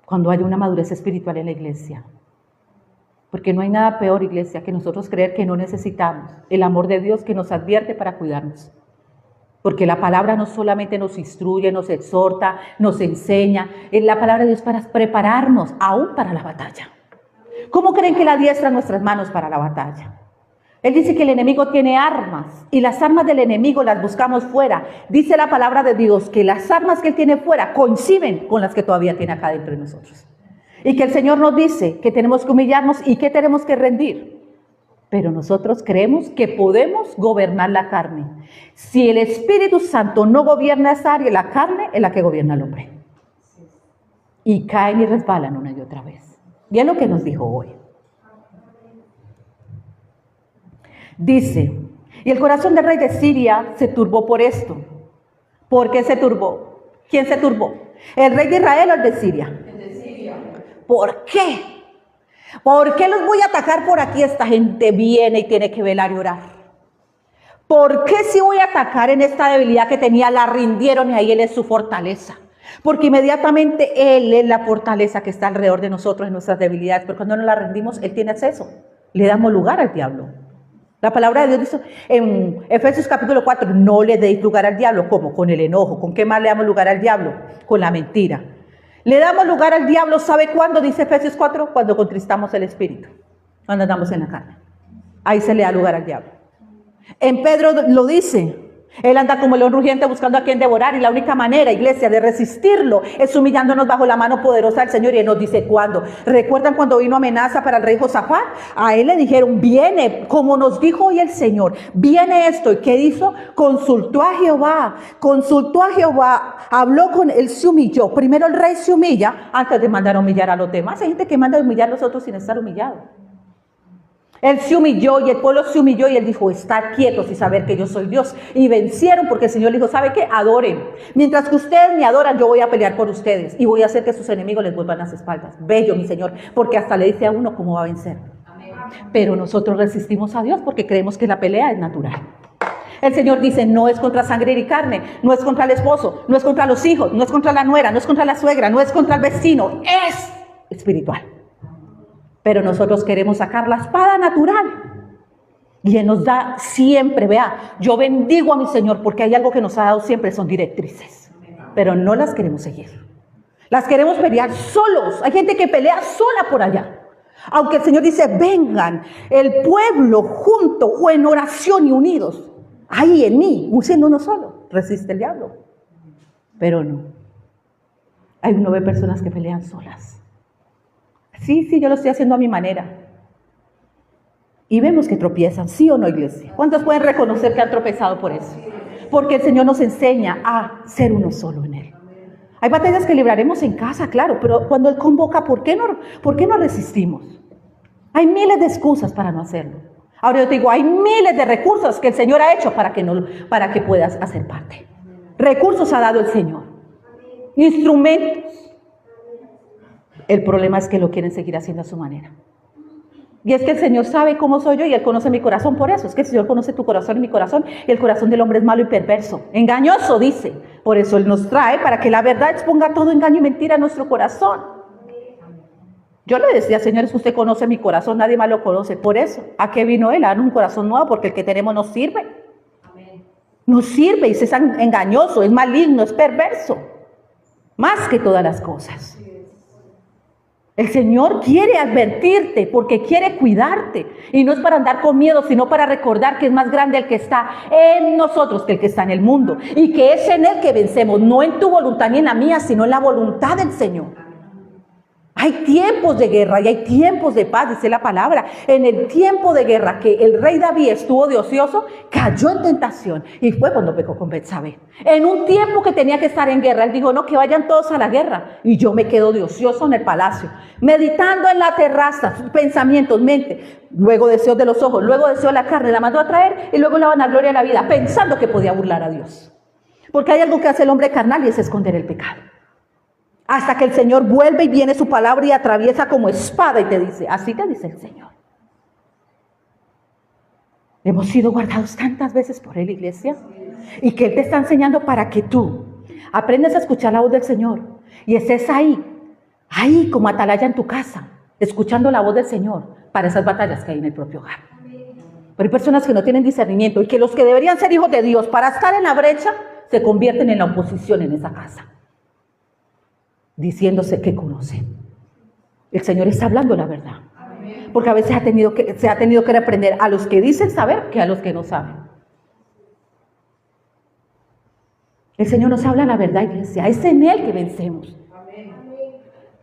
Cuando haya una madurez espiritual en la iglesia. Porque no hay nada peor, iglesia, que nosotros creer que no necesitamos el amor de Dios que nos advierte para cuidarnos. Porque la palabra no solamente nos instruye, nos exhorta, nos enseña. La palabra de Dios para prepararnos aún para la batalla. ¿Cómo creen que Él adiestra nuestras manos para la batalla? Él dice que el enemigo tiene armas y las armas del enemigo las buscamos fuera. Dice la palabra de Dios que las armas que Él tiene fuera coinciden con las que todavía tiene acá dentro de nosotros. Y que el Señor nos dice que tenemos que humillarnos y que tenemos que rendir. Pero nosotros creemos que podemos gobernar la carne. Si el Espíritu Santo no gobierna esa área, la carne es la que gobierna al hombre. Y caen y resbalan una y otra vez. Y es lo que nos dijo hoy. Dice, y el corazón del rey de Siria se turbó por esto. ¿Por qué se turbó? ¿Quién se turbó? ¿El rey de Israel o el de Siria? El de Siria. ¿Por qué? ¿Por qué los voy a atacar por aquí? Esta gente viene y tiene que velar y orar. ¿Por qué si voy a atacar en esta debilidad que tenía, la rindieron y ahí Él es su fortaleza? Porque inmediatamente Él es la fortaleza que está alrededor de nosotros en nuestras debilidades. Pero cuando no la rendimos, Él tiene acceso. Le damos lugar al diablo. La palabra de Dios dice en Efesios capítulo 4, no le deis lugar al diablo. ¿Cómo? Con el enojo. ¿Con qué más le damos lugar al diablo? Con la mentira. Le damos lugar al diablo, ¿sabe cuándo? Dice Efesios 4, cuando contristamos el espíritu. Cuando andamos en la carne. Ahí se le da lugar al diablo. En Pedro lo dice. Él anda como león rugiente buscando a quien devorar y la única manera, iglesia, de resistirlo es humillándonos bajo la mano poderosa del Señor y Él nos dice cuándo. ¿Recuerdan cuando vino amenaza para el rey Josafat? A él le dijeron, viene, como nos dijo hoy el Señor, viene esto. ¿Y qué hizo? Consultó a Jehová, habló con él, se humilló. Primero el rey se humilla antes de mandar a humillar a los demás. Hay gente que manda a humillar a los otros sin estar humillado. Él se humilló y el pueblo se humilló y él dijo, estar quietos y saber que yo soy Dios. Y vencieron porque el Señor le dijo, ¿sabe qué? Adoren. Mientras que ustedes me adoran, yo voy a pelear por ustedes y voy a hacer que sus enemigos les vuelvan las espaldas. Bello, mi Señor, porque hasta le dice a uno cómo va a vencer. Amén. Pero nosotros resistimos a Dios porque creemos que la pelea es natural. El Señor dice, no es contra sangre y carne, no es contra el esposo, no es contra los hijos, no es contra la nuera, no es contra la suegra, no es contra el vecino, es espiritual. Pero nosotros queremos sacar la espada natural. Y Él nos da siempre, vea, yo bendigo a mi Señor porque hay algo que nos ha dado siempre, son directrices. Pero no las queremos seguir. Las queremos pelear solos. Hay gente que pelea sola por allá. Aunque el Señor dice, vengan el pueblo junto o en oración y unidos. Ahí en mí, siendo uno solo, resiste el diablo. Pero no. Uno ve personas que pelean solas. Sí, yo lo estoy haciendo a mi manera. Y vemos que tropiezan, ¿sí o no, iglesia? ¿Cuántos pueden reconocer que han tropezado por eso? Porque el Señor nos enseña a ser uno solo en Él. Hay batallas que libraremos en casa, claro, pero cuando Él convoca, ¿por qué no resistimos? Hay miles de excusas para no hacerlo. Ahora yo te digo, hay miles de recursos que el Señor ha hecho para que puedas hacer parte. Recursos ha dado el Señor. Instrumentos. El problema es que lo quieren seguir haciendo a su manera. Y es que el Señor sabe cómo soy yo y Él conoce mi corazón. Por eso es que el Señor conoce tu corazón y mi corazón. Y el corazón del hombre es malo y perverso. Engañoso, dice. Por eso Él nos trae para que la verdad exponga todo engaño y mentira en nuestro corazón. Yo le decía, Señor, es que usted conoce mi corazón, nadie más lo conoce. Por eso, ¿a qué vino Él? A dar un corazón nuevo, porque el que tenemos no sirve. No sirve y es engañoso, es maligno, es perverso. Más que todas las cosas. El Señor quiere advertirte porque quiere cuidarte. Y no es para andar con miedo, sino para recordar que es más grande el que está en nosotros que el que está en el mundo. Y que es en Él que vencemos, no en tu voluntad ni en la mía, sino en la voluntad del Señor. Hay tiempos de guerra y hay tiempos de paz, dice la palabra. En el tiempo de guerra que el rey David estuvo de ocioso, cayó en tentación y fue cuando pecó con Betsabé. En un tiempo que tenía que estar en guerra, él dijo, no, que vayan todos a la guerra. Y yo me quedo de ocioso en el palacio, meditando en la terraza, sus pensamientos, mente. Luego deseos de los ojos, luego deseo la carne, la mandó a traer y luego la vanagloria de la vida, pensando que podía burlar a Dios. Porque hay algo que hace el hombre carnal y es esconder el pecado. Hasta que el Señor vuelve y viene su palabra y atraviesa como espada y te dice, así te dice el Señor. Hemos sido guardados tantas veces por Él, iglesia, y que Él te está enseñando para que tú aprendas a escuchar la voz del Señor y estés ahí como atalaya en tu casa, escuchando la voz del Señor para esas batallas que hay en el propio hogar. Pero hay personas que no tienen discernimiento y que los que deberían ser hijos de Dios para estar en la brecha se convierten en la oposición en esa casa, diciéndose que conocen. El Señor está hablando la verdad. Porque a veces se ha tenido que reprender a los que dicen saber que a los que no saben. El Señor nos habla la verdad, iglesia. Es en Él que vencemos.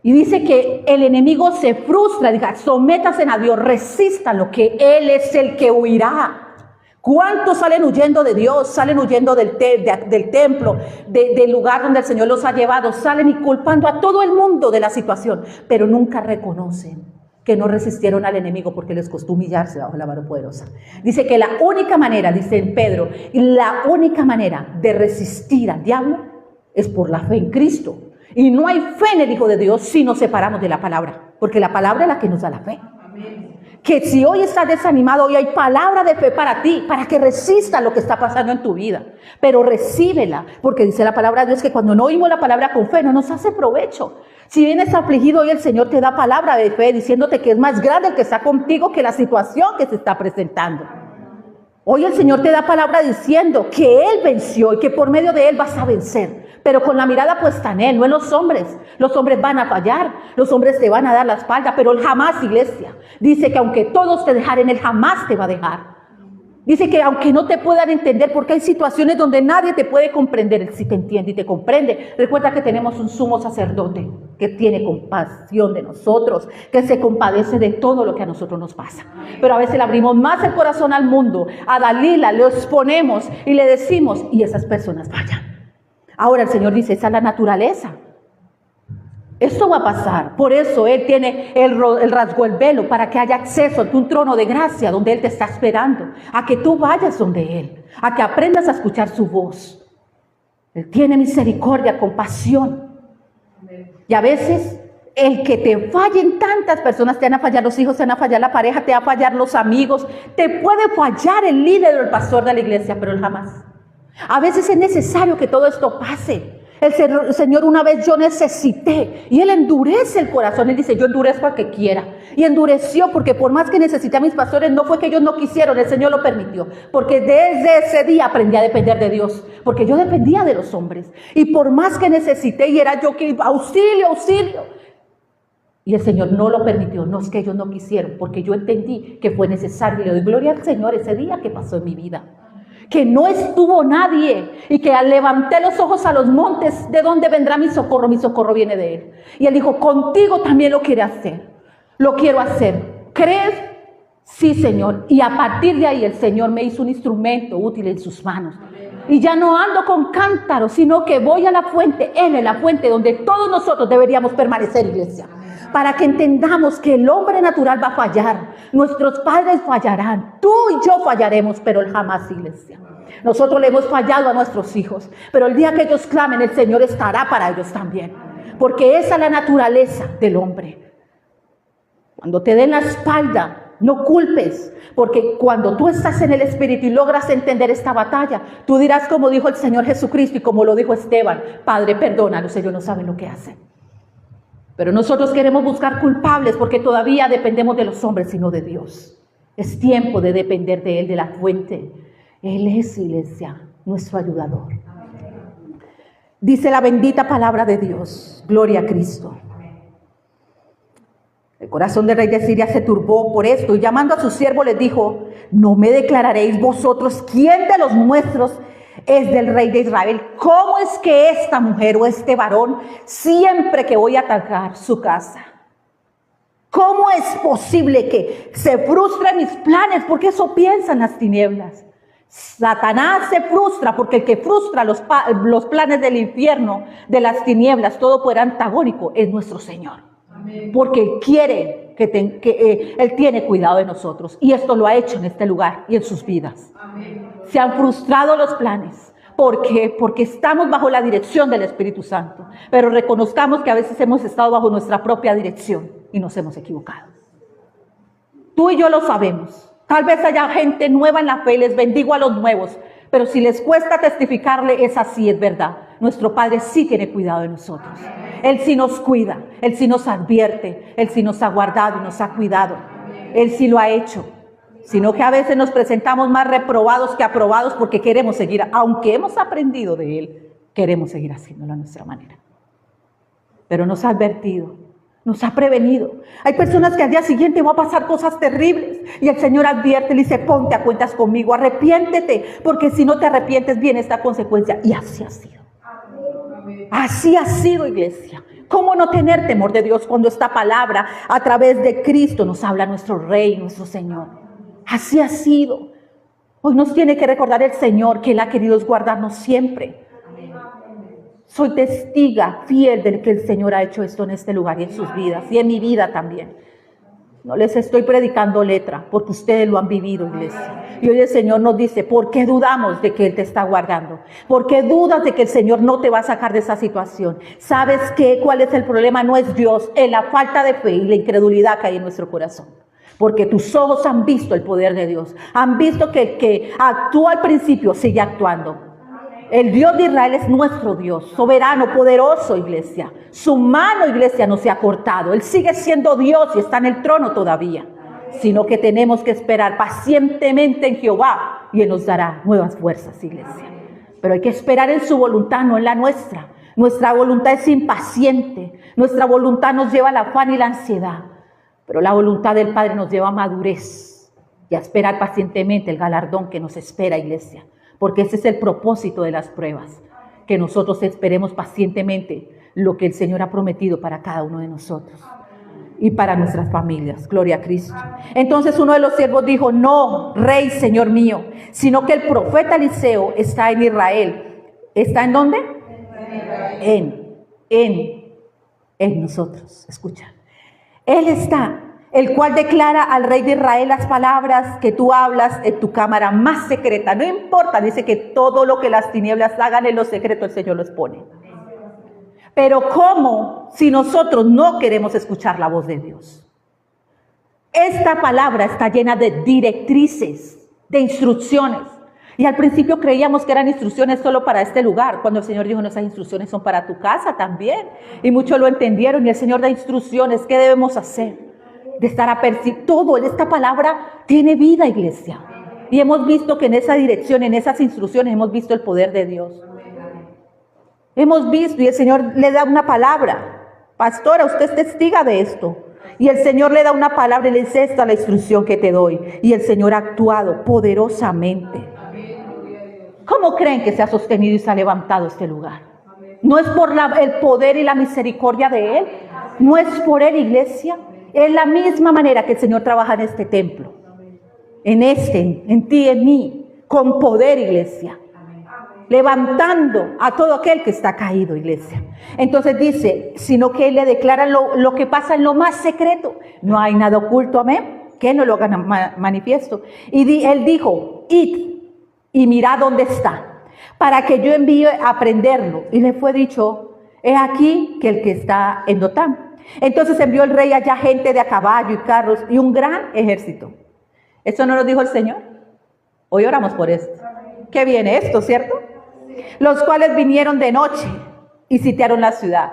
Y dice que el enemigo se frustra. Diga, sométanse a Dios, resistan lo que Él es el que huirá. ¿Cuántos salen huyendo de Dios? Salen huyendo del templo, del lugar donde el Señor los ha llevado. Salen y culpando a todo el mundo de la situación, pero nunca reconocen que no resistieron al enemigo porque les costó humillarse bajo la mano poderosa. Dice que la única manera, dice en Pedro, la única manera de resistir al diablo es por la fe en Cristo. Y no hay fe en el Hijo de Dios si nos separamos de la palabra, porque la palabra es la que nos da la fe. Que si hoy estás desanimado, hoy hay palabra de fe para ti, para que resistas lo que está pasando en tu vida. Pero recíbela, porque dice la palabra de Dios que cuando no oímos la palabra con fe, no nos hace provecho. Si vienes afligido, hoy el Señor te da palabra de fe, diciéndote que es más grande el que está contigo que la situación que se está presentando. Hoy el Señor te da palabra diciendo que Él venció y que por medio de Él vas a vencer. Pero con la mirada puesta en Él, no en los hombres. Los hombres van a fallar, los hombres te van a dar la espalda, pero Él jamás, iglesia. Dice que aunque todos te dejaren, Él jamás te va a dejar. Dice que aunque no te puedan entender, porque hay situaciones donde nadie te puede comprender, Él sí te entiende y te comprende. Recuerda que tenemos un sumo sacerdote que tiene compasión de nosotros, que se compadece de todo lo que a nosotros nos pasa. Pero a veces le abrimos más el corazón al mundo, a Dalila, le exponemos y le decimos, y esas personas fallan. Ahora el Señor dice, esa es la naturaleza. Esto va a pasar. Por eso Él tiene el rasgó el velo para que haya acceso a un trono de gracia donde Él te está esperando. A que tú vayas donde Él. A que aprendas a escuchar su voz. Él tiene misericordia, compasión. Y a veces el que te fallen tantas personas, te van a fallar los hijos, te van a fallar la pareja, te van a fallar los amigos. Te puede fallar el líder o el pastor de la iglesia, pero Él jamás. A veces es necesario que todo esto pase. El Señor una vez yo necesité y Él endurece el corazón. Él dice, yo endurezco al que quiera. Y endureció porque por más que necesité a mis pastores, no fue que ellos no quisieron, el Señor lo permitió. Porque desde ese día aprendí a depender de Dios. Porque yo dependía de los hombres. Y por más que necesité y era yo que auxilio, auxilio. Y el Señor no lo permitió. No es que ellos no quisieron, porque yo entendí que fue necesario. Y le doy gloria al Señor ese día que pasó en mi vida. Que no estuvo nadie y que levanté los ojos a los montes, ¿de dónde vendrá mi socorro? Mi socorro viene de Él. Y Él dijo, contigo también lo quiero hacer. Lo quiero hacer. ¿Crees? Sí, Señor. Y a partir de ahí el Señor me hizo un instrumento útil en sus manos. Y ya no ando con cántaros, sino que voy a la fuente. Él es la fuente donde todos nosotros deberíamos permanecer, iglesia. Para que entendamos que el hombre natural va a fallar. Nuestros padres fallarán. Tú y yo fallaremos, pero Él jamás, iglesia. Nosotros le hemos fallado a nuestros hijos. Pero el día que ellos clamen, el Señor estará para ellos también. Porque esa es la naturaleza del hombre. Cuando te den la espalda, no culpes. Porque cuando tú estás en el Espíritu y logras entender esta batalla, tú dirás como dijo el Señor Jesucristo y como lo dijo Esteban, Padre, perdónalos, ellos no saben lo que hacen. Pero nosotros queremos buscar culpables porque todavía dependemos de los hombres, sino de Dios. Es tiempo de depender de Él, de la fuente. Él es, iglesia, nuestro ayudador. Dice la bendita palabra de Dios. Gloria a Cristo. El corazón del rey de Siria se turbó por esto y llamando a su siervo les dijo, ¿no me declararéis vosotros quién de los nuestros es del rey de Israel? ¿Cómo es que esta mujer o este varón siempre que voy a atacar su casa? ¿Cómo es posible que se frustren mis planes? Porque eso piensan las tinieblas. Satanás se frustra porque el que frustra los planes del infierno, de las tinieblas, todo poder antagónico, es nuestro Señor. Amén. Porque Él quiere Él tiene cuidado de nosotros. Y esto lo ha hecho en este lugar y en sus vidas. Amén. Se han frustrado los planes. ¿Por qué? Porque estamos bajo la dirección del Espíritu Santo. Pero reconozcamos que a veces hemos estado bajo nuestra propia dirección y nos hemos equivocado. Tú y yo lo sabemos. Tal vez haya gente nueva en la fe, les bendigo a los nuevos, pero si les cuesta testificarle, es así, es verdad. Nuestro Padre sí tiene cuidado de nosotros. Él sí nos cuida, Él sí nos advierte, Él sí nos ha guardado y nos ha cuidado. Él sí lo ha hecho. Sino que a veces nos presentamos más reprobados que aprobados porque queremos seguir, aunque hemos aprendido de Él, queremos seguir haciéndolo a nuestra manera. Pero nos ha advertido, nos ha prevenido. Hay personas que al día siguiente van a pasar cosas terribles y el Señor advierte, le dice, ponte a cuentas conmigo, arrepiéntete, porque si no te arrepientes viene esta consecuencia. Y así ha sido. Así ha sido, iglesia. ¿Cómo no tener temor de Dios cuando esta palabra a través de Cristo nos habla nuestro Rey, nuestro Señor? Así ha sido. Hoy nos tiene que recordar el Señor que Él ha querido guardarnos siempre. Soy testiga fiel de que el Señor ha hecho esto en este lugar y en sus vidas y en mi vida también. No les estoy predicando letra porque ustedes lo han vivido, iglesia. Y hoy el Señor nos dice, ¿por qué dudamos de que Él te está guardando? ¿Por qué dudas de que el Señor no te va a sacar de esa situación? ¿Sabes qué? ¿Cuál es el problema? No es Dios, es la falta de fe y la incredulidad que hay en nuestro corazón. Porque tus ojos han visto el poder de Dios. Han visto que el que actuó al principio sigue actuando. El Dios de Israel es nuestro Dios, soberano, poderoso, iglesia. Su mano, iglesia, no se ha cortado. Él sigue siendo Dios y está en el trono todavía. Sino que tenemos que esperar pacientemente en Jehová y Él nos dará nuevas fuerzas, iglesia. Pero hay que esperar en su voluntad, no en la nuestra. Nuestra voluntad es impaciente. Nuestra voluntad nos lleva al afán y la ansiedad. Pero la voluntad del Padre nos lleva a madurez y a esperar pacientemente el galardón que nos espera, iglesia. Porque ese es el propósito de las pruebas, que nosotros esperemos pacientemente lo que el Señor ha prometido para cada uno de nosotros y para nuestras familias. Gloria a Cristo. Entonces uno de los siervos dijo, no, Rey, Señor mío, sino que el profeta Eliseo está en Israel. ¿Está en dónde? En nosotros. Escucha. Él está, el cual declara al rey de Israel las palabras que tú hablas en tu cámara más secreta. No importa, dice que todo lo que las tinieblas hagan en lo secreto el Señor los pone. Pero ¿cómo si nosotros no queremos escuchar la voz de Dios? Esta palabra está llena de directrices, de instrucciones. Y al principio creíamos que eran instrucciones solo para este lugar, cuando el Señor dijo, no, esas instrucciones son para tu casa también. Y muchos lo entendieron y el Señor da instrucciones, ¿qué debemos hacer? De estar apercibidos. Todo, esta palabra tiene vida, iglesia. Y hemos visto que en esa dirección, en esas instrucciones, hemos visto el poder de Dios. Hemos visto y el Señor le da una palabra. Pastora, usted es testiga de esto. Y el Señor le da una palabra y le dice, esta es la instrucción que te doy. Y el Señor ha actuado poderosamente. ¿Cómo creen que se ha sostenido y se ha levantado este lugar? ¿No es por el poder y la misericordia de Él? ¿No es por Él, iglesia? Es la misma manera que el Señor trabaja en este templo. En ti, en mí, con poder, iglesia. Levantando a todo aquel que está caído, iglesia. Entonces dice, sino que Él le declara lo que pasa en lo más secreto. No hay nada oculto, amén. Que no lo haga manifiesto. Y Él dijo, id y mirad dónde está, para que yo envíe a prenderlo. Y le fue dicho, he aquí que el que está en Dotán. Entonces envió el rey allá gente de a caballo y carros y un gran ejército. ¿Eso no lo dijo el Señor? Hoy oramos por esto. ¿Qué viene esto, cierto? Los cuales vinieron de noche y sitiaron la ciudad.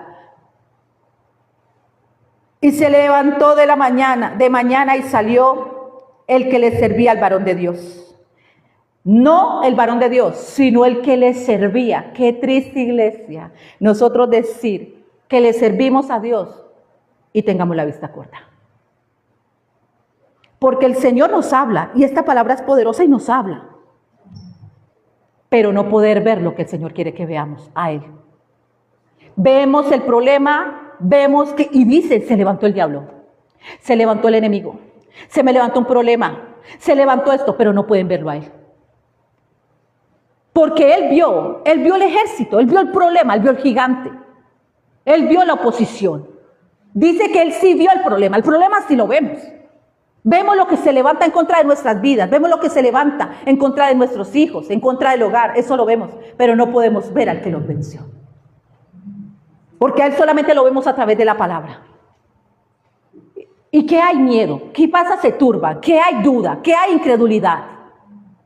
Y se levantó de mañana y salió el que le servía al varón de Dios. No el varón de Dios, sino el que le servía. Qué triste, iglesia, nosotros decir que le servimos a Dios y tengamos la vista corta. Porque el Señor nos habla y esta palabra es poderosa y nos habla. Pero no poder ver lo que el Señor quiere que veamos a Él. Vemos el problema, vemos que, y dice, se levantó el diablo, se levantó el enemigo, se me levantó un problema, se levantó esto, pero no pueden verlo a Él. Porque Él vio el ejército, Él vio el problema, Él vio el gigante, Él vio la oposición. Dice que Él sí vio el problema sí lo vemos. Vemos lo que se levanta en contra de nuestras vidas, vemos lo que se levanta en contra de nuestros hijos, en contra del hogar, eso lo vemos, pero no podemos ver al que los venció. Porque a Él solamente lo vemos a través de la palabra. y que hay miedo, que pasa se turba, que hay duda, que hay incredulidad.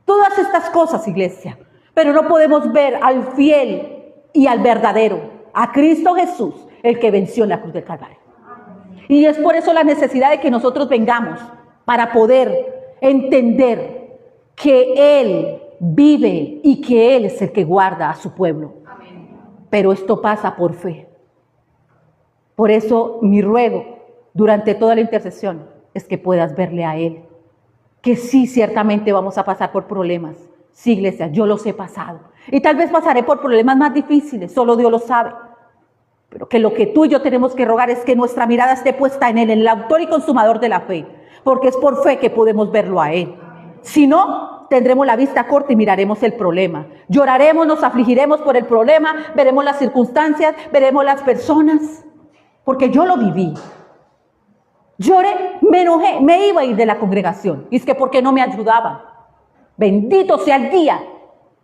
Todas estas cosas, iglesia. Pero no podemos ver al fiel y al verdadero, a Cristo Jesús, el que venció en la cruz del Calvario. Y es por eso la necesidad de que nosotros vengamos para poder entender que Él vive y que Él es el que guarda a su pueblo. Pero esto pasa por fe. Por eso mi ruego durante toda la intercesión es que puedas verle a Él. Que sí, ciertamente vamos a pasar por problemas. Sí, iglesia, yo los he pasado. Y tal vez pasaré por problemas más difíciles, solo Dios lo sabe. Pero que lo que tú y yo tenemos que rogar es que nuestra mirada esté puesta en Él, en el autor y consumador de la fe. Porque es por fe que podemos verlo a Él. Si no, tendremos la vista corta y miraremos el problema. Lloraremos, nos afligiremos por el problema, veremos las circunstancias, veremos las personas. Porque yo lo viví. Lloré, me enojé, me iba a ir de la congregación. Y es que porque no me ayudaban. Bendito sea el día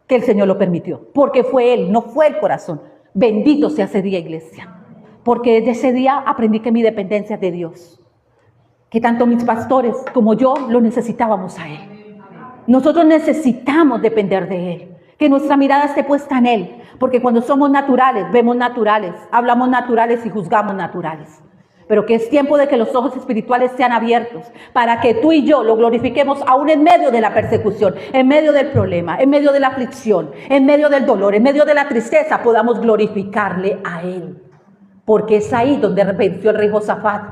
que el Señor lo permitió. Porque fue Él, no fue el corazón. Bendito sea ese día, iglesia. Porque desde ese día aprendí que mi dependencia es de Dios. Que tanto mis pastores como yo lo necesitábamos a Él. Nosotros necesitamos depender de Él. Que nuestra mirada esté puesta en Él. Porque cuando somos naturales, vemos naturales, hablamos naturales y juzgamos naturales. Pero que es tiempo de que los ojos espirituales sean abiertos para que tú y yo lo glorifiquemos aún en medio de la persecución, en medio del problema, en medio de la aflicción, en medio del dolor, en medio de la tristeza, podamos glorificarle a Él. Porque es ahí donde venció el rey Josafat.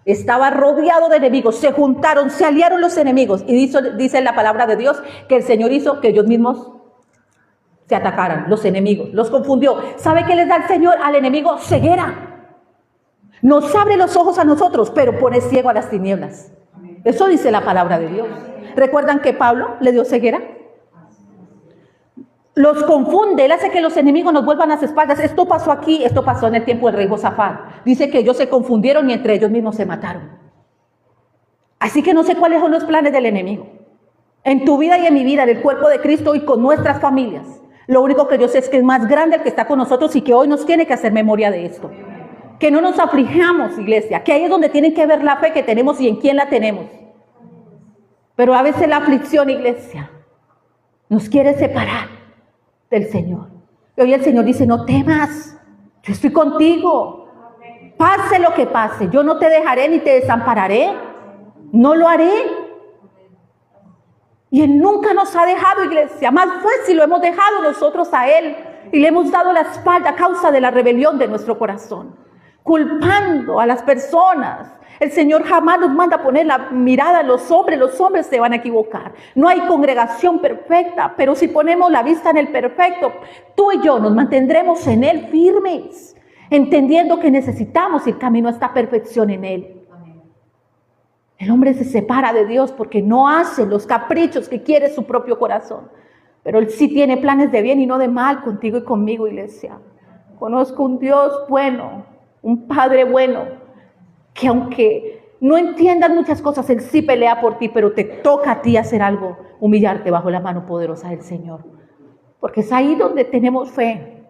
Estaba rodeado de enemigos, se juntaron, se aliaron los enemigos. Y dice la palabra de Dios que el Señor hizo que ellos mismos se atacaran, los enemigos, los confundió. ¿Sabe qué les da el Señor al enemigo? Ceguera. Nos abre los ojos a nosotros, pero pone ciego a las tinieblas. Eso dice la palabra de Dios. ¿Recuerdan que Pablo le dio ceguera? Los confunde, él hace que los enemigos nos vuelvan a las espaldas. Esto pasó aquí, esto pasó en el tiempo del rey Josafat. Dice que ellos se confundieron y entre ellos mismos se mataron. Así que no sé cuáles son los planes del enemigo. En tu vida y en mi vida, en el cuerpo de Cristo y con nuestras familias. Lo único que yo sé es que es más grande el que está con nosotros y que hoy nos tiene que hacer memoria de esto. Que no nos aflijamos, iglesia, que ahí es donde tienen que ver la fe que tenemos y en quién la tenemos. Pero a veces la aflicción, iglesia, nos quiere separar del Señor. Y hoy el Señor dice, no temas, yo estoy contigo. Pase lo que pase, yo no te dejaré ni te desampararé. No lo haré. Y Él nunca nos ha dejado, iglesia. Más fácil lo hemos dejado nosotros a Él y le hemos dado la espalda a causa de la rebelión de nuestro corazón. Culpando a las personas. El Señor jamás nos manda a poner la mirada en los hombres se van a equivocar. No hay congregación perfecta, pero si ponemos la vista en el perfecto, tú y yo nos mantendremos en Él firmes, entendiendo que necesitamos ir camino a esta perfección en Él. El hombre se separa de Dios porque no hace los caprichos que quiere su propio corazón, pero Él sí tiene planes de bien y no de mal contigo y conmigo, iglesia. Conozco un Dios bueno, un Padre bueno, que aunque no entiendas muchas cosas, Él sí pelea por ti, pero te toca a ti hacer algo, humillarte bajo la mano poderosa del Señor. Porque es ahí donde tenemos fe,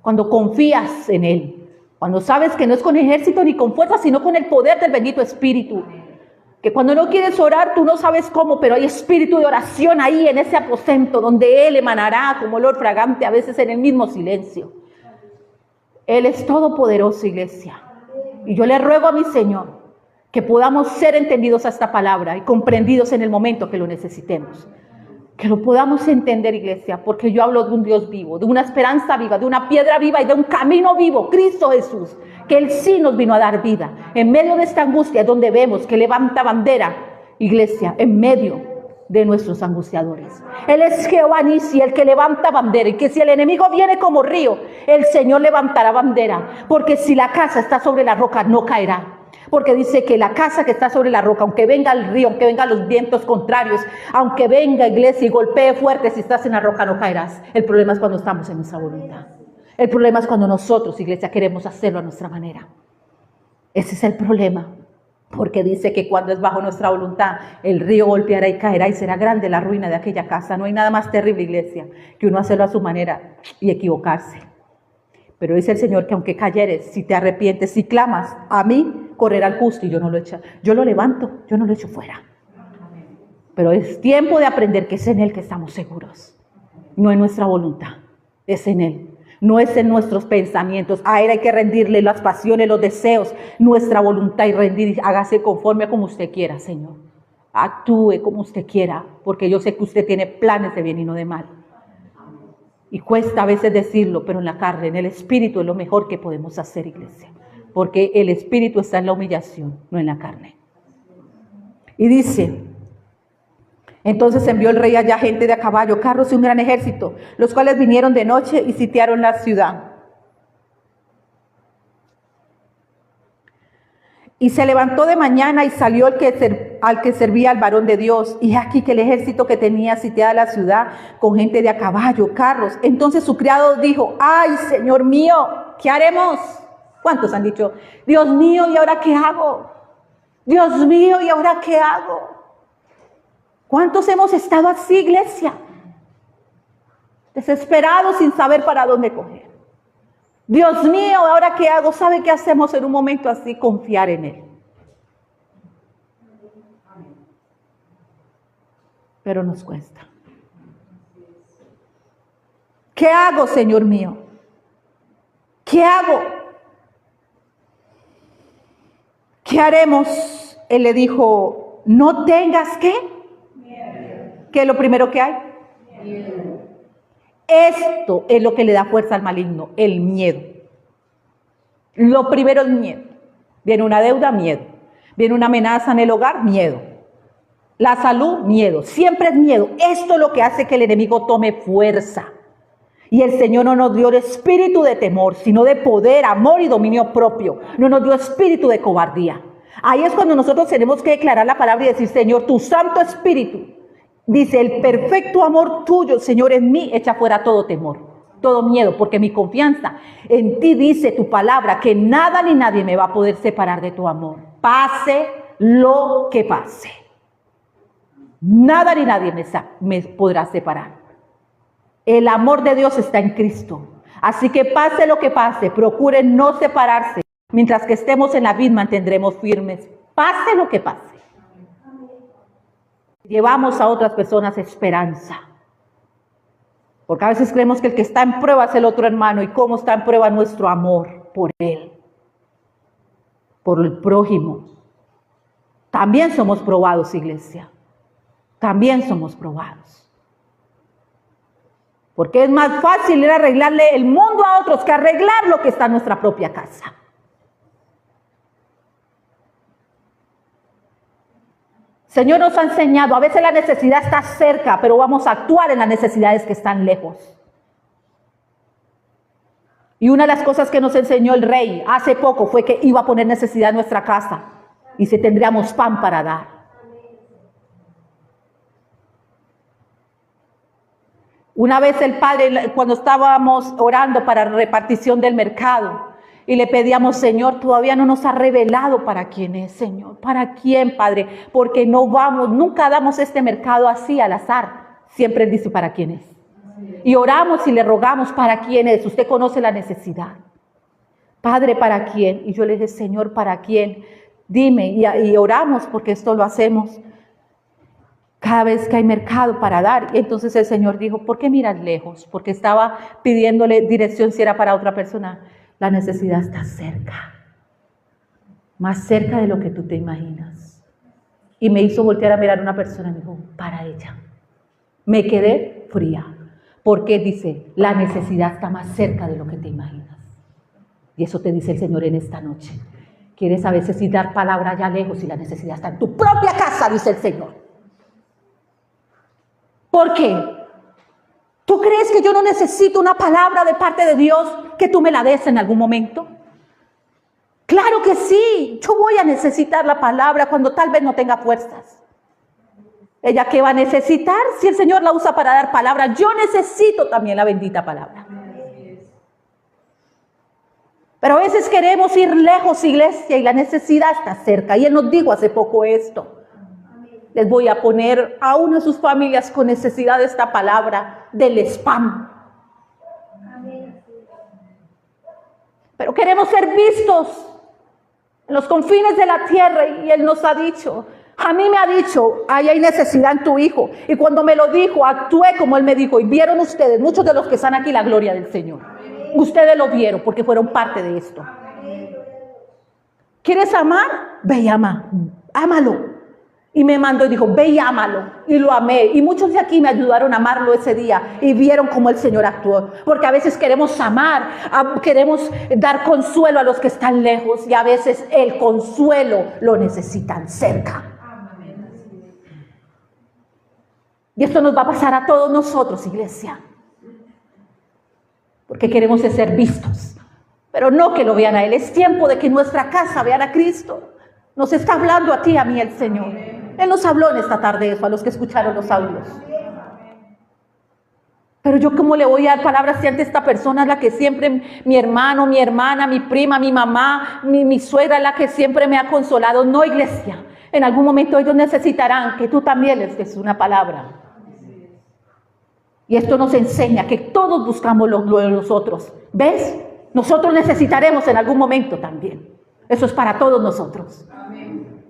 cuando confías en Él, cuando sabes que no es con ejército ni con fuerza, sino con el poder del bendito Espíritu. Que cuando no quieres orar, tú no sabes cómo, pero hay espíritu de oración ahí en ese aposento, donde Él emanará como olor fragante, a veces en el mismo silencio. Él es todopoderoso, iglesia. Y yo le ruego a mi Señor que podamos ser entendidos a esta palabra y comprendidos en el momento que lo necesitemos. Que lo podamos entender, iglesia, porque yo hablo de un Dios vivo, de una esperanza viva, de una piedra viva y de un camino vivo, Cristo Jesús, que Él sí nos vino a dar vida. En medio de esta angustia donde vemos que levanta bandera, iglesia, en medio de nuestros angustiadores. Él es Jehová Nisi, el que levanta bandera, y que si el enemigo viene como río, el Señor levantará bandera, porque si la casa está sobre la roca, no caerá. Porque dice que la casa que está sobre la roca, aunque venga el río, aunque vengan los vientos contrarios, aunque venga, iglesia, y golpee fuerte, si estás en la roca no caerás. El problema es cuando estamos en esa voluntad. El problema es cuando nosotros, iglesia, queremos hacerlo a nuestra manera. Ese es el problema. Porque dice que cuando es bajo nuestra voluntad, el río golpeará y caerá y será grande la ruina de aquella casa. No hay nada más terrible, iglesia, que uno hacerlo a su manera y equivocarse. Pero dice el Señor que aunque cayeres, si te arrepientes, si clamas a mí, correr al justo y yo no lo echo. Yo lo levanto, yo no lo echo fuera. Pero es tiempo de aprender que es en Él que estamos seguros. No en nuestra voluntad, es en Él. No es en nuestros pensamientos. A Él hay que rendirle las pasiones, los deseos, nuestra voluntad y rendir. Hágase conforme a como usted quiera, Señor. Actúe como usted quiera, porque yo sé que usted tiene planes de bien y no de mal. Y cuesta a veces decirlo, pero en la carne, en el espíritu es lo mejor que podemos hacer, iglesia. Porque el espíritu está en la humillación, no en la carne. Y dice, entonces envió el rey allá gente de a caballo, carros y un gran ejército, los cuales vinieron de noche y sitiaron la ciudad. Y se levantó de mañana y salió al que servía al varón de Dios. Y aquí que el ejército que tenía sitiada la ciudad con gente de a caballo, carros. Entonces su criado dijo, ay, Señor mío, ¿qué haremos? ¿Cuántos han dicho, Dios mío, ¿y ahora qué hago? Dios mío, ¿y ahora qué hago? ¿Cuántos hemos estado así, iglesia? Desesperados sin saber para dónde coger. Dios mío, ¿ahora qué hago? ¿Sabe qué hacemos en un momento así? Confiar en Él. Pero nos cuesta. ¿Qué hago, Señor mío? ¿Qué hago? ¿Qué haremos? Él le dijo, no tengas ¿qué? Miedo. ¿Qué es lo primero que hay? Miedo. Esto es lo que le da fuerza al maligno, el miedo. Lo primero es miedo. Viene una deuda, miedo. Viene una amenaza en el hogar, miedo. La salud, miedo. Siempre es miedo. Esto es lo que hace que el enemigo tome fuerza. Y el Señor no nos dio el espíritu de temor, sino de poder, amor y dominio propio. No nos dio espíritu de cobardía. Ahí es cuando nosotros tenemos que declarar la palabra y decir, Señor, tu Santo Espíritu, dice, el perfecto amor tuyo, Señor, en mí echa fuera todo temor, todo miedo, porque mi confianza en ti, dice tu palabra, que nada ni nadie me va a poder separar de tu amor. Pase lo que pase. Nada ni nadie me podrá separar. El amor de Dios está en Cristo. Así que pase lo que pase, procuren no separarse. Mientras que estemos en la vid, mantendremos firmes. Pase lo que pase. Llevamos a otras personas esperanza. Porque a veces creemos que el que está en prueba es el otro hermano. ¿Y cómo está en prueba nuestro amor por él? Por el prójimo. También somos probados, iglesia. También somos probados. Porque es más fácil ir a arreglarle el mundo a otros que arreglar lo que está en nuestra propia casa. Señor nos ha enseñado, a veces la necesidad está cerca, pero vamos a actuar en las necesidades que están lejos. Y una de las cosas que nos enseñó el rey hace poco fue que iba a poner necesidad en nuestra casa y si tendríamos pan para dar. Una vez el padre, cuando estábamos orando para repartición del mercado, y le pedíamos, Señor, todavía no nos ha revelado para quién es, Señor. ¿Para quién, Padre? Porque no vamos, nunca damos este mercado así al azar. Siempre Él dice para quién es. Y oramos y le rogamos para quién es. Usted conoce la necesidad. Padre, ¿para quién? Y yo le dije, Señor, ¿para quién? Dime. Y oramos porque esto lo hacemos cada vez que hay mercado para dar. Y entonces el Señor dijo, ¿por qué miras lejos? Porque estaba pidiéndole dirección si era para otra persona. La necesidad está cerca, más cerca de lo que tú te imaginas. Y me hizo voltear a mirar a una persona y me dijo, para ella. Me quedé fría, porque dice, la necesidad está más cerca de lo que te imaginas. Y eso te dice el Señor en esta noche. Quieres a veces ir dar palabra allá lejos y la necesidad está en tu propia casa, dice el Señor. ¿Por qué? ¿Tú crees que yo no necesito una palabra de parte de Dios que tú me la des en algún momento? Claro que sí, yo voy a necesitar la palabra cuando tal vez no tenga fuerzas. ¿Ella qué va a necesitar? Si el Señor la usa para dar palabra, yo necesito también la bendita palabra. Pero a veces queremos ir lejos, iglesia, y la necesidad está cerca. Y Él nos dijo hace poco esto. Les voy a poner a una de sus familias con necesidad de esta palabra del spam. Pero queremos ser vistos. en los confines de la tierra, y Él nos ha dicho, a mí me ha dicho, ahí hay necesidad en tu hijo. Y cuando me lo dijo, actué como Él me dijo. Y vieron ustedes, muchos de los que están aquí, la gloria del Señor. Ustedes lo vieron porque fueron parte de esto. ¿Quieres amar? Ve y ama. Ámalo. Y me mandó y dijo, ve y ámalo. Y lo amé. Y muchos de aquí me ayudaron a amarlo ese día. Y vieron cómo el Señor actuó. Porque a veces queremos amar, queremos dar consuelo a los que están lejos. Y a veces el consuelo lo necesitan cerca. Y esto nos va a pasar a todos nosotros, iglesia. Porque queremos ser vistos. Pero no que lo vean a Él. Es tiempo de que en nuestra casa vean a Cristo. Nos está hablando a ti y a mí el Señor. Él nos habló en esta tarde eso, a los que escucharon los audios. Pero yo, ¿cómo le voy a dar palabras si ante esta persona es la que siempre, mi hermano, mi hermana, mi prima, mi mamá, mi suegra es la que siempre me ha consolado? No, iglesia. En algún momento ellos necesitarán que tú también les des una palabra. Y esto nos enseña que todos buscamos lo de nosotros. ¿Ves? Nosotros necesitaremos en algún momento también. Eso es para todos nosotros.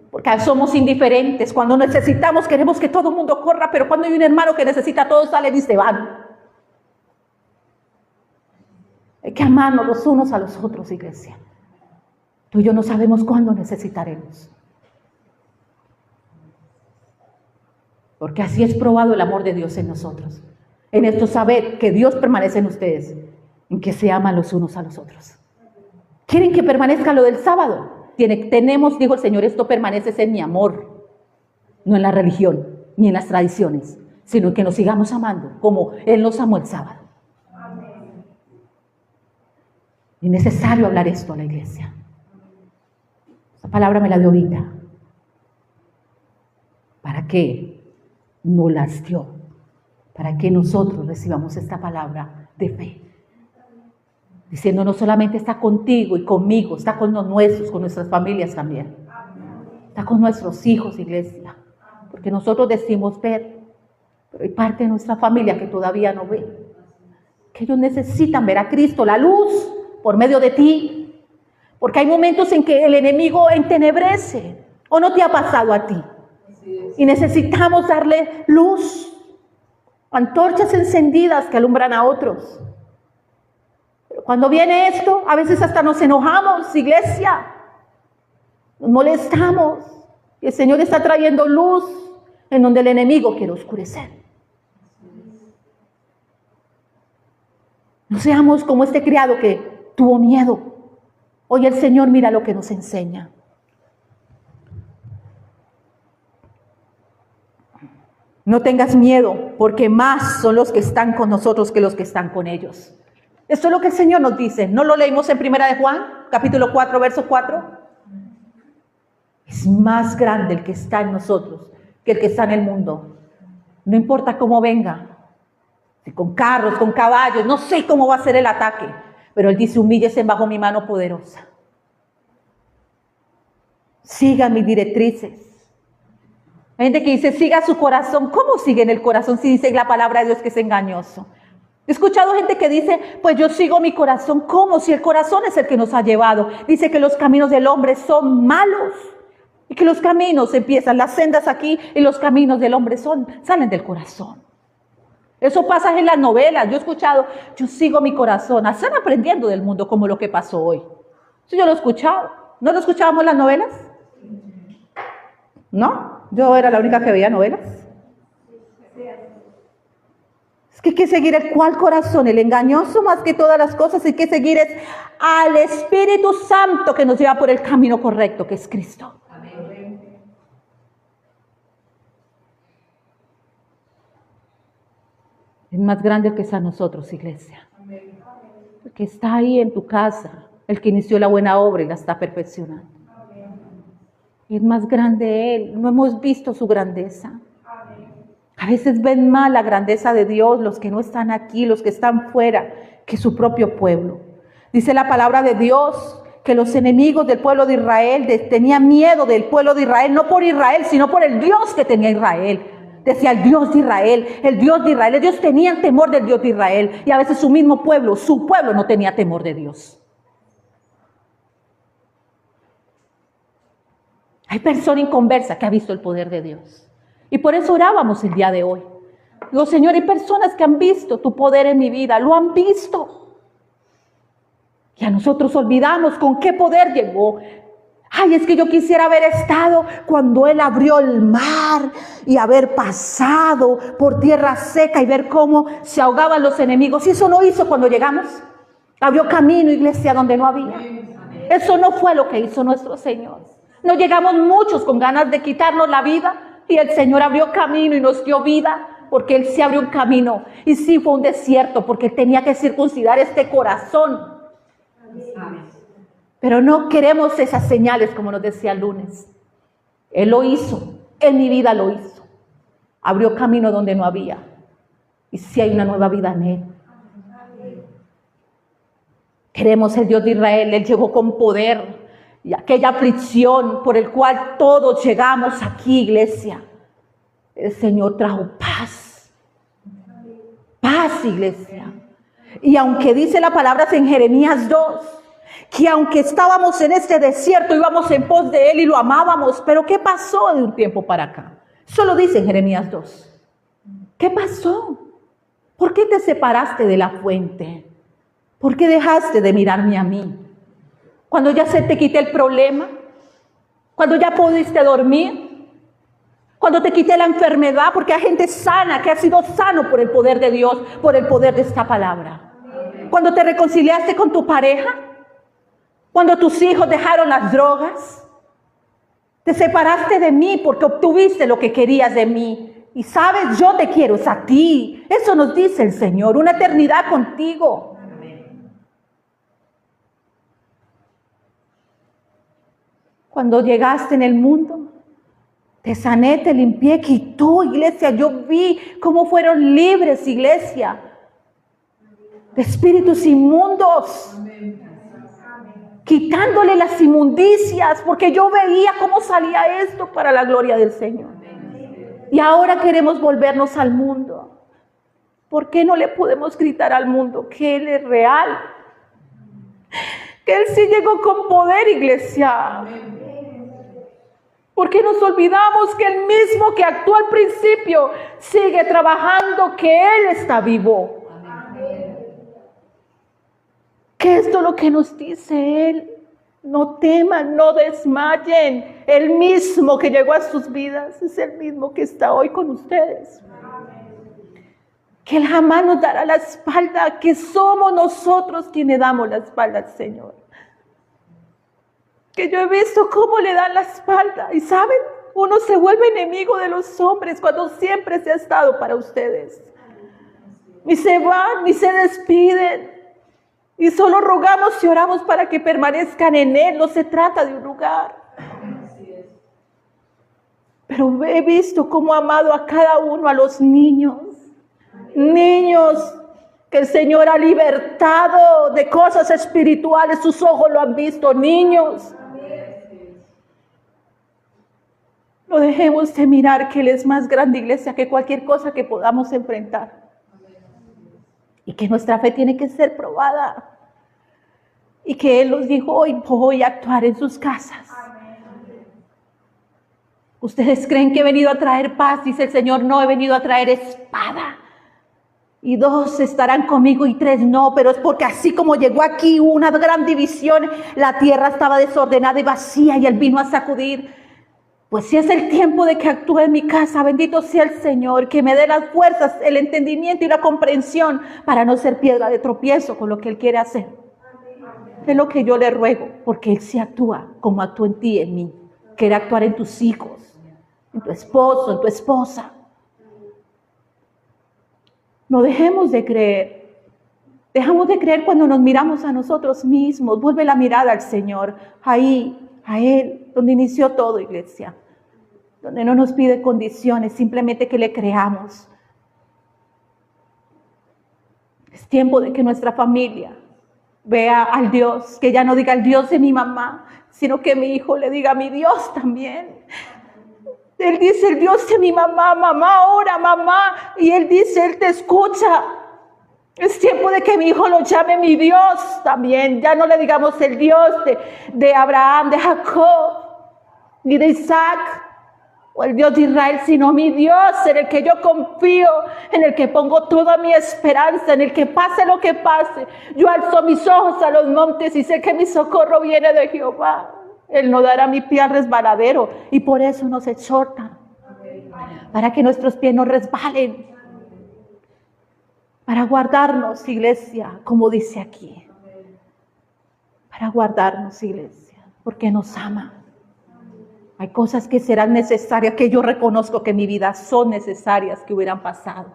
Porque somos indiferentes. Cuando necesitamos queremos que todo el mundo corra, pero cuando hay un hermano que necesita, todos salen y se van. Hay que amarnos los unos a los otros, iglesia. Tú y yo no sabemos cuándo necesitaremos. Porque así es probado el amor de Dios en nosotros. En esto saber que Dios permanece en ustedes, en que se aman los unos a los otros. ¿Quieren que permanezca lo del sábado? Tenemos, dijo el Señor, esto permanece en mi amor, no en la religión, ni en las tradiciones, sino que nos sigamos amando como Él nos amó el sábado. Es necesario hablar esto a la iglesia. Esta palabra me la dio ahorita. ¿Para qué no las dio? Para que nosotros recibamos esta palabra de fe. Diciendo, no solamente está contigo y conmigo, está con los nuestros, con nuestras familias también. Está con nuestros hijos, iglesia. Porque nosotros decimos ver, pero hay parte de nuestra familia que todavía no ve. Que ellos necesitan ver a Cristo, la luz, por medio de ti. Porque hay momentos en que el enemigo entenebrece. ¿O no te ha pasado a ti? Y necesitamos darle luz. Antorchas encendidas que alumbran a otros. Cuando viene esto, a veces hasta nos enojamos, iglesia. Nos molestamos. Y el Señor está trayendo luz en donde el enemigo quiere oscurecer. No seamos como este criado que tuvo miedo. Hoy el Señor mira lo que nos enseña. No tengas miedo, porque más son los que están con nosotros que los que están con ellos. Esto es lo que el Señor nos dice. ¿No lo leímos en 1 de Juan, capítulo 4, verso 4? Es más grande el que está en nosotros que el que está en el mundo. No importa cómo venga, si con carros, con caballos, no sé cómo va a ser el ataque, pero Él dice, humíllese bajo mi mano poderosa. Sigan mis directrices. Hay gente que dice, siga su corazón. ¿Cómo sigue en el corazón si dice la palabra de Dios que es engañoso? He escuchado gente que dice, pues yo sigo mi corazón. ¿Cómo? Si el corazón es el que nos ha llevado. Dice que los caminos del hombre son malos. Y que los caminos empiezan, las sendas aquí, y los caminos del hombre salen del corazón. Eso pasa en las novelas. Yo he escuchado, yo sigo mi corazón. Están aprendiendo del mundo como lo que pasó hoy. Eso yo lo he escuchado. ¿No lo escuchábamos en las novelas? ¿No? Yo era la única que veía novelas. Es que hay que seguir el cual corazón, el engañoso más que todas las cosas, hay que seguir es al Espíritu Santo que nos lleva por el camino correcto, que es Cristo. Amén. Es más grande el que está en nosotros, iglesia. Amén. El que está ahí en tu casa, el que inició la buena obra y la está perfeccionando. Amén. Es más grande Él, no hemos visto su grandeza. A veces ven mal la grandeza de Dios, los que no están aquí, los que están fuera, que su propio pueblo. Dice la palabra de Dios que los enemigos del pueblo de Israel tenían miedo del pueblo de Israel, no por Israel, sino por el Dios que tenía Israel. Decía el Dios de Israel, el Dios de Israel. Ellos tenían temor del Dios de Israel y a veces su mismo pueblo, su pueblo no tenía temor de Dios. Hay persona inconversa que ha visto el poder de Dios. Y por eso orábamos el día de hoy. Digo, Señor, hay personas que han visto tu poder en mi vida, lo han visto. Y a nosotros olvidamos con qué poder llegó. Ay, es que yo quisiera haber estado cuando Él abrió el mar y haber pasado por tierra seca y ver cómo se ahogaban los enemigos. Y eso no hizo cuando llegamos. Abrió camino, iglesia, donde no había. Eso no fue lo que hizo nuestro Señor. No llegamos muchos con ganas de quitarnos la vida y el Señor abrió camino y nos dio vida porque Él sí abrió un camino. Y sí fue un desierto porque tenía que circuncidar este corazón. Pero no queremos esas señales como nos decía el lunes. Él lo hizo, en mi vida lo hizo. Abrió camino donde no había. Y sí hay una nueva vida en Él. Queremos el Dios de Israel. Él llegó con poder. Y aquella aflicción por el cual todos llegamos aquí, iglesia, el Señor trajo paz. Paz, iglesia. Y aunque dice la palabra en Jeremías 2, que aunque estábamos en este desierto, íbamos en pos de Él y lo amábamos, pero ¿qué pasó de un tiempo para acá? Solo dice en Jeremías 2. ¿Qué pasó? ¿Por qué te separaste de la fuente? ¿Por qué dejaste de mirarme a mí? Cuando ya se te quité el problema, cuando ya pudiste dormir, cuando te quité la enfermedad, porque hay gente sana que ha sido sano por el poder de Dios, por el poder de esta palabra. Cuando te reconciliaste con tu pareja, cuando tus hijos dejaron las drogas, te separaste de mí porque obtuviste lo que querías de mí. Y sabes, yo te quiero, es a ti. Eso nos dice el Señor, una eternidad contigo. Cuando llegaste en el mundo, te sané, te limpié, quitó, iglesia. Yo vi cómo fueron libres, iglesia, de espíritus inmundos. Quitándole las inmundicias, porque yo veía cómo salía esto para la gloria del Señor. Y ahora queremos volvernos al mundo. ¿Por qué no le podemos gritar al mundo que Él es real? Que Él sí llegó con poder, iglesia. ¿Por qué nos olvidamos que el mismo que actuó al principio sigue trabajando, que Él está vivo? Que esto es lo que nos dice Él. No teman, no desmayen. El mismo que llegó a sus vidas es el mismo que está hoy con ustedes. Que Él jamás nos dará la espalda, que somos nosotros quienes damos la espalda al Señor. Que yo he visto cómo le dan la espalda. Y saben, uno se vuelve enemigo de los hombres cuando siempre se ha estado para ustedes. Y se van, y se despiden. Y solo rogamos y oramos para que permanezcan en Él. No se trata de un lugar. Pero he visto cómo ha amado a cada uno, a los niños. Niños que el Señor ha libertado de cosas espirituales. Sus ojos lo han visto, niños. No dejemos de mirar que Él es más grande, iglesia, que cualquier cosa que podamos enfrentar. Y que nuestra fe tiene que ser probada. Y que Él nos dijo, hoy voy a actuar en sus casas. Ustedes creen que he venido a traer paz, dice el Señor. No, he venido a traer espada. Y 2 estarán conmigo y 3 no, pero es porque así como llegó aquí una gran división, la tierra estaba desordenada y vacía y Él vino a sacudir. Pues si es el tiempo de que actúe en mi casa, bendito sea el Señor, que me dé las fuerzas, el entendimiento y la comprensión para no ser piedra de tropiezo con lo que Él quiere hacer. Es lo que yo le ruego, porque Él sí actúa como actúa en ti y en mí. Quiere actuar en tus hijos, en tu esposo, en tu esposa. No dejemos de creer. Dejamos de creer cuando nos miramos a nosotros mismos. Vuelve la mirada al Señor, ahí, a Él, donde inició todo, iglesia. Donde no nos pide condiciones, simplemente que le creamos. Es tiempo de que nuestra familia vea al Dios, que ya no diga el Dios de mi mamá, sino que mi hijo le diga mi Dios también. Él dice el Dios de mi mamá, mamá ora, mamá, y Él dice, Él te escucha. Es tiempo de que mi hijo lo llame mi Dios también. Ya no le digamos el Dios de Abraham, de Jacob. ni de Isaac o el Dios de Israel, sino mi Dios, en el que yo confío, en el que pongo toda mi esperanza, en el que pase lo que pase. Yo alzo mis ojos a los montes y sé que mi socorro viene de Jehová. Él no dará mi pie al resbaladero, y por eso nos exhorta, para que nuestros pies no resbalen, para guardarnos, iglesia, como dice aquí, para guardarnos, iglesia, porque nos ama. Hay cosas que serán necesarias, que yo reconozco que en mi vida son necesarias, que hubieran pasado.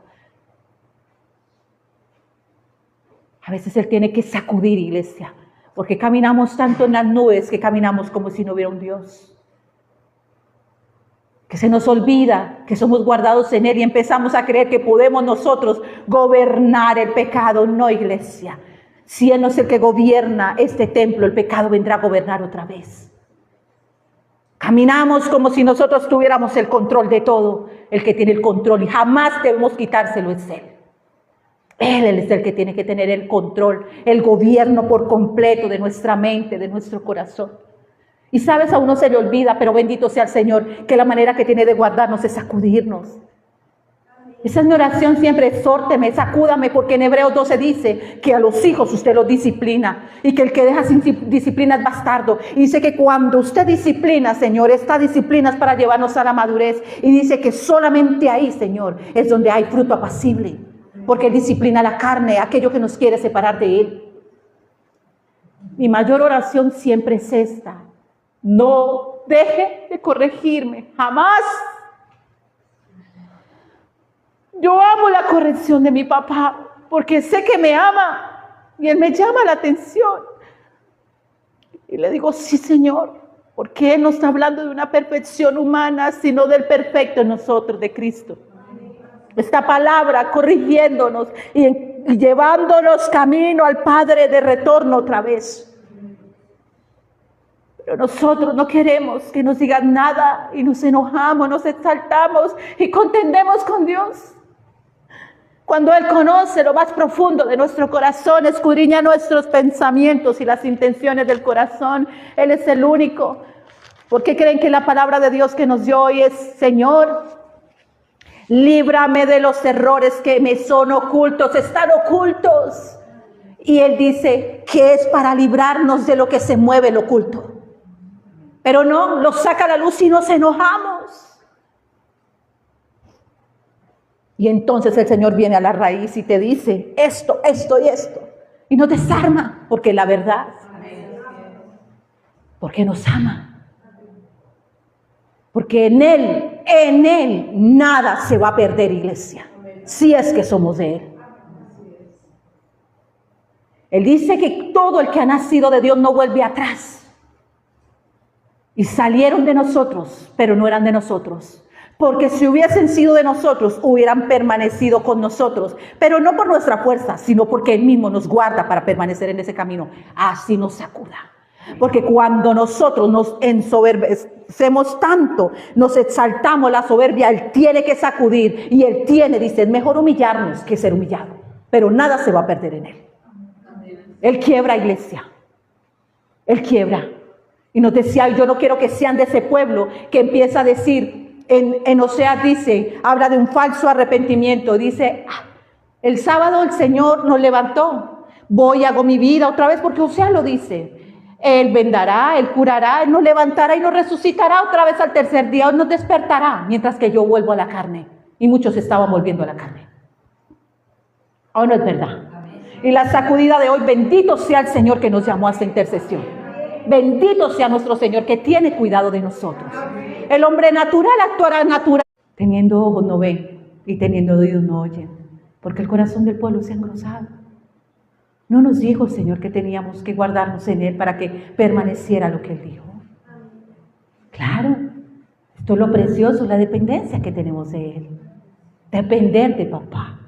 A veces Él tiene que sacudir, iglesia, porque caminamos tanto en las nubes que caminamos como si no hubiera un Dios. Que se nos olvida que somos guardados en Él y empezamos a creer que podemos nosotros gobernar el pecado. No, iglesia. Si Él no es el que gobierna este templo, el pecado vendrá a gobernar otra vez. Caminamos como si nosotros tuviéramos el control de todo. El que tiene el control y jamás debemos quitárselo es Él. Él es el que tiene que tener el control, el gobierno por completo de nuestra mente, de nuestro corazón. Y sabes, a uno se le olvida, pero bendito sea el Señor, que la manera que tiene de guardarnos es sacudirnos. Esa es mi oración siempre: exhórteme, sacúdame, porque en Hebreos 12 dice que a los hijos usted los disciplina y que el que deja sin disciplina es bastardo. Y dice que cuando usted disciplina, Señor, esta disciplina es para llevarnos a la madurez. Y dice que solamente ahí, Señor, es donde hay fruto apacible, porque Él disciplina la carne, aquello que nos quiere separar de Él. Mi mayor oración siempre es esta: no deje de corregirme, jamás. Yo amo la corrección de mi papá, porque sé que me ama y Él me llama la atención. Y le digo: sí, Señor, porque Él no está hablando de una perfección humana, sino del perfecto en nosotros, de Cristo. Esta palabra corrigiéndonos y llevándonos camino al Padre de retorno otra vez. Pero nosotros no queremos que nos digan nada y nos enojamos, nos exaltamos y contendemos con Dios. Cuando Él conoce lo más profundo de nuestro corazón, escudriña nuestros pensamientos y las intenciones del corazón, Él es el único. ¿Por qué creen que la palabra de Dios que nos dio hoy es: Señor, líbrame de los errores que me son ocultos, están ocultos? Y Él dice que es para librarnos de lo que se mueve el oculto. Pero no, lo saca a la luz y nos enojamos. Y entonces el Señor viene a la raíz y te dice: esto, esto y esto. Y nos desarma, porque la verdad, porque nos ama. Porque en Él nada se va a perder, iglesia, si es que somos de Él. Él dice que todo el que ha nacido de Dios no vuelve atrás. Y salieron de nosotros, pero no eran de nosotros. Porque si hubiesen sido de nosotros, hubieran permanecido con nosotros. Pero no por nuestra fuerza, sino porque Él mismo nos guarda para permanecer en ese camino. Así nos sacuda. Porque cuando nosotros nos ensoberbecemos tanto, nos exaltamos, la soberbia, Él tiene que sacudir. Y Él tiene, dice, es mejor humillarnos que ser humillado. Pero nada se va a perder en Él. Él quiebra, iglesia. Él quiebra. Y nos decía: yo no quiero que sean de ese pueblo que empieza a decir, en Oseas dice, habla de un falso arrepentimiento. Dice: el sábado el Señor nos levantó, voy y hago mi vida otra vez, porque Oseas lo dice. Él vendará, Él curará, Él nos levantará y nos resucitará otra vez al tercer día, Él nos despertará, mientras que yo vuelvo a la carne. Y muchos estaban volviendo a la carne. ¿O no es verdad? Y la sacudida de hoy, bendito sea el Señor que nos llamó a esta intercesión. Bendito sea nuestro Señor que tiene cuidado de nosotros. El hombre natural actuará natural. Teniendo ojos no ven y teniendo oídos no oyen, porque el corazón del pueblo se ha engrosado. No nos dijo el Señor que teníamos que guardarnos en Él para que permaneciera lo que Él dijo. Claro, esto es lo precioso, la dependencia que tenemos de Él. Depender de papá.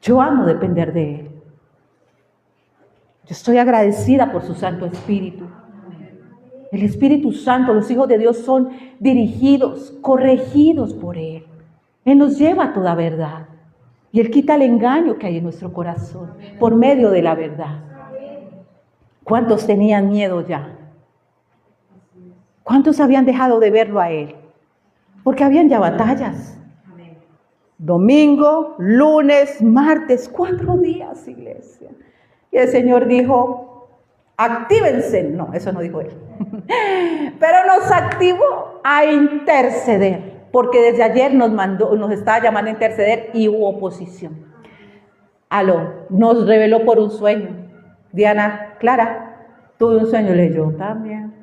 Yo amo depender de Él. Yo estoy agradecida por su Santo Espíritu. El Espíritu Santo, los hijos de Dios son dirigidos, corregidos por Él. Él nos lleva a toda verdad. Y Él quita el engaño que hay en nuestro corazón por medio de la verdad. ¿Cuántos tenían miedo ya? ¿Cuántos habían dejado de verlo a Él? Porque habían ya batallas. Domingo, lunes, martes, 4 días, iglesia. Y el Señor dijo, actívense. No, eso no dijo Él. Pero nos activó a interceder. Porque desde ayer nos estaba llamando a interceder y hubo oposición. Nos reveló por un sueño. Diana, Clara, tuve un sueño. Le dije, yo también.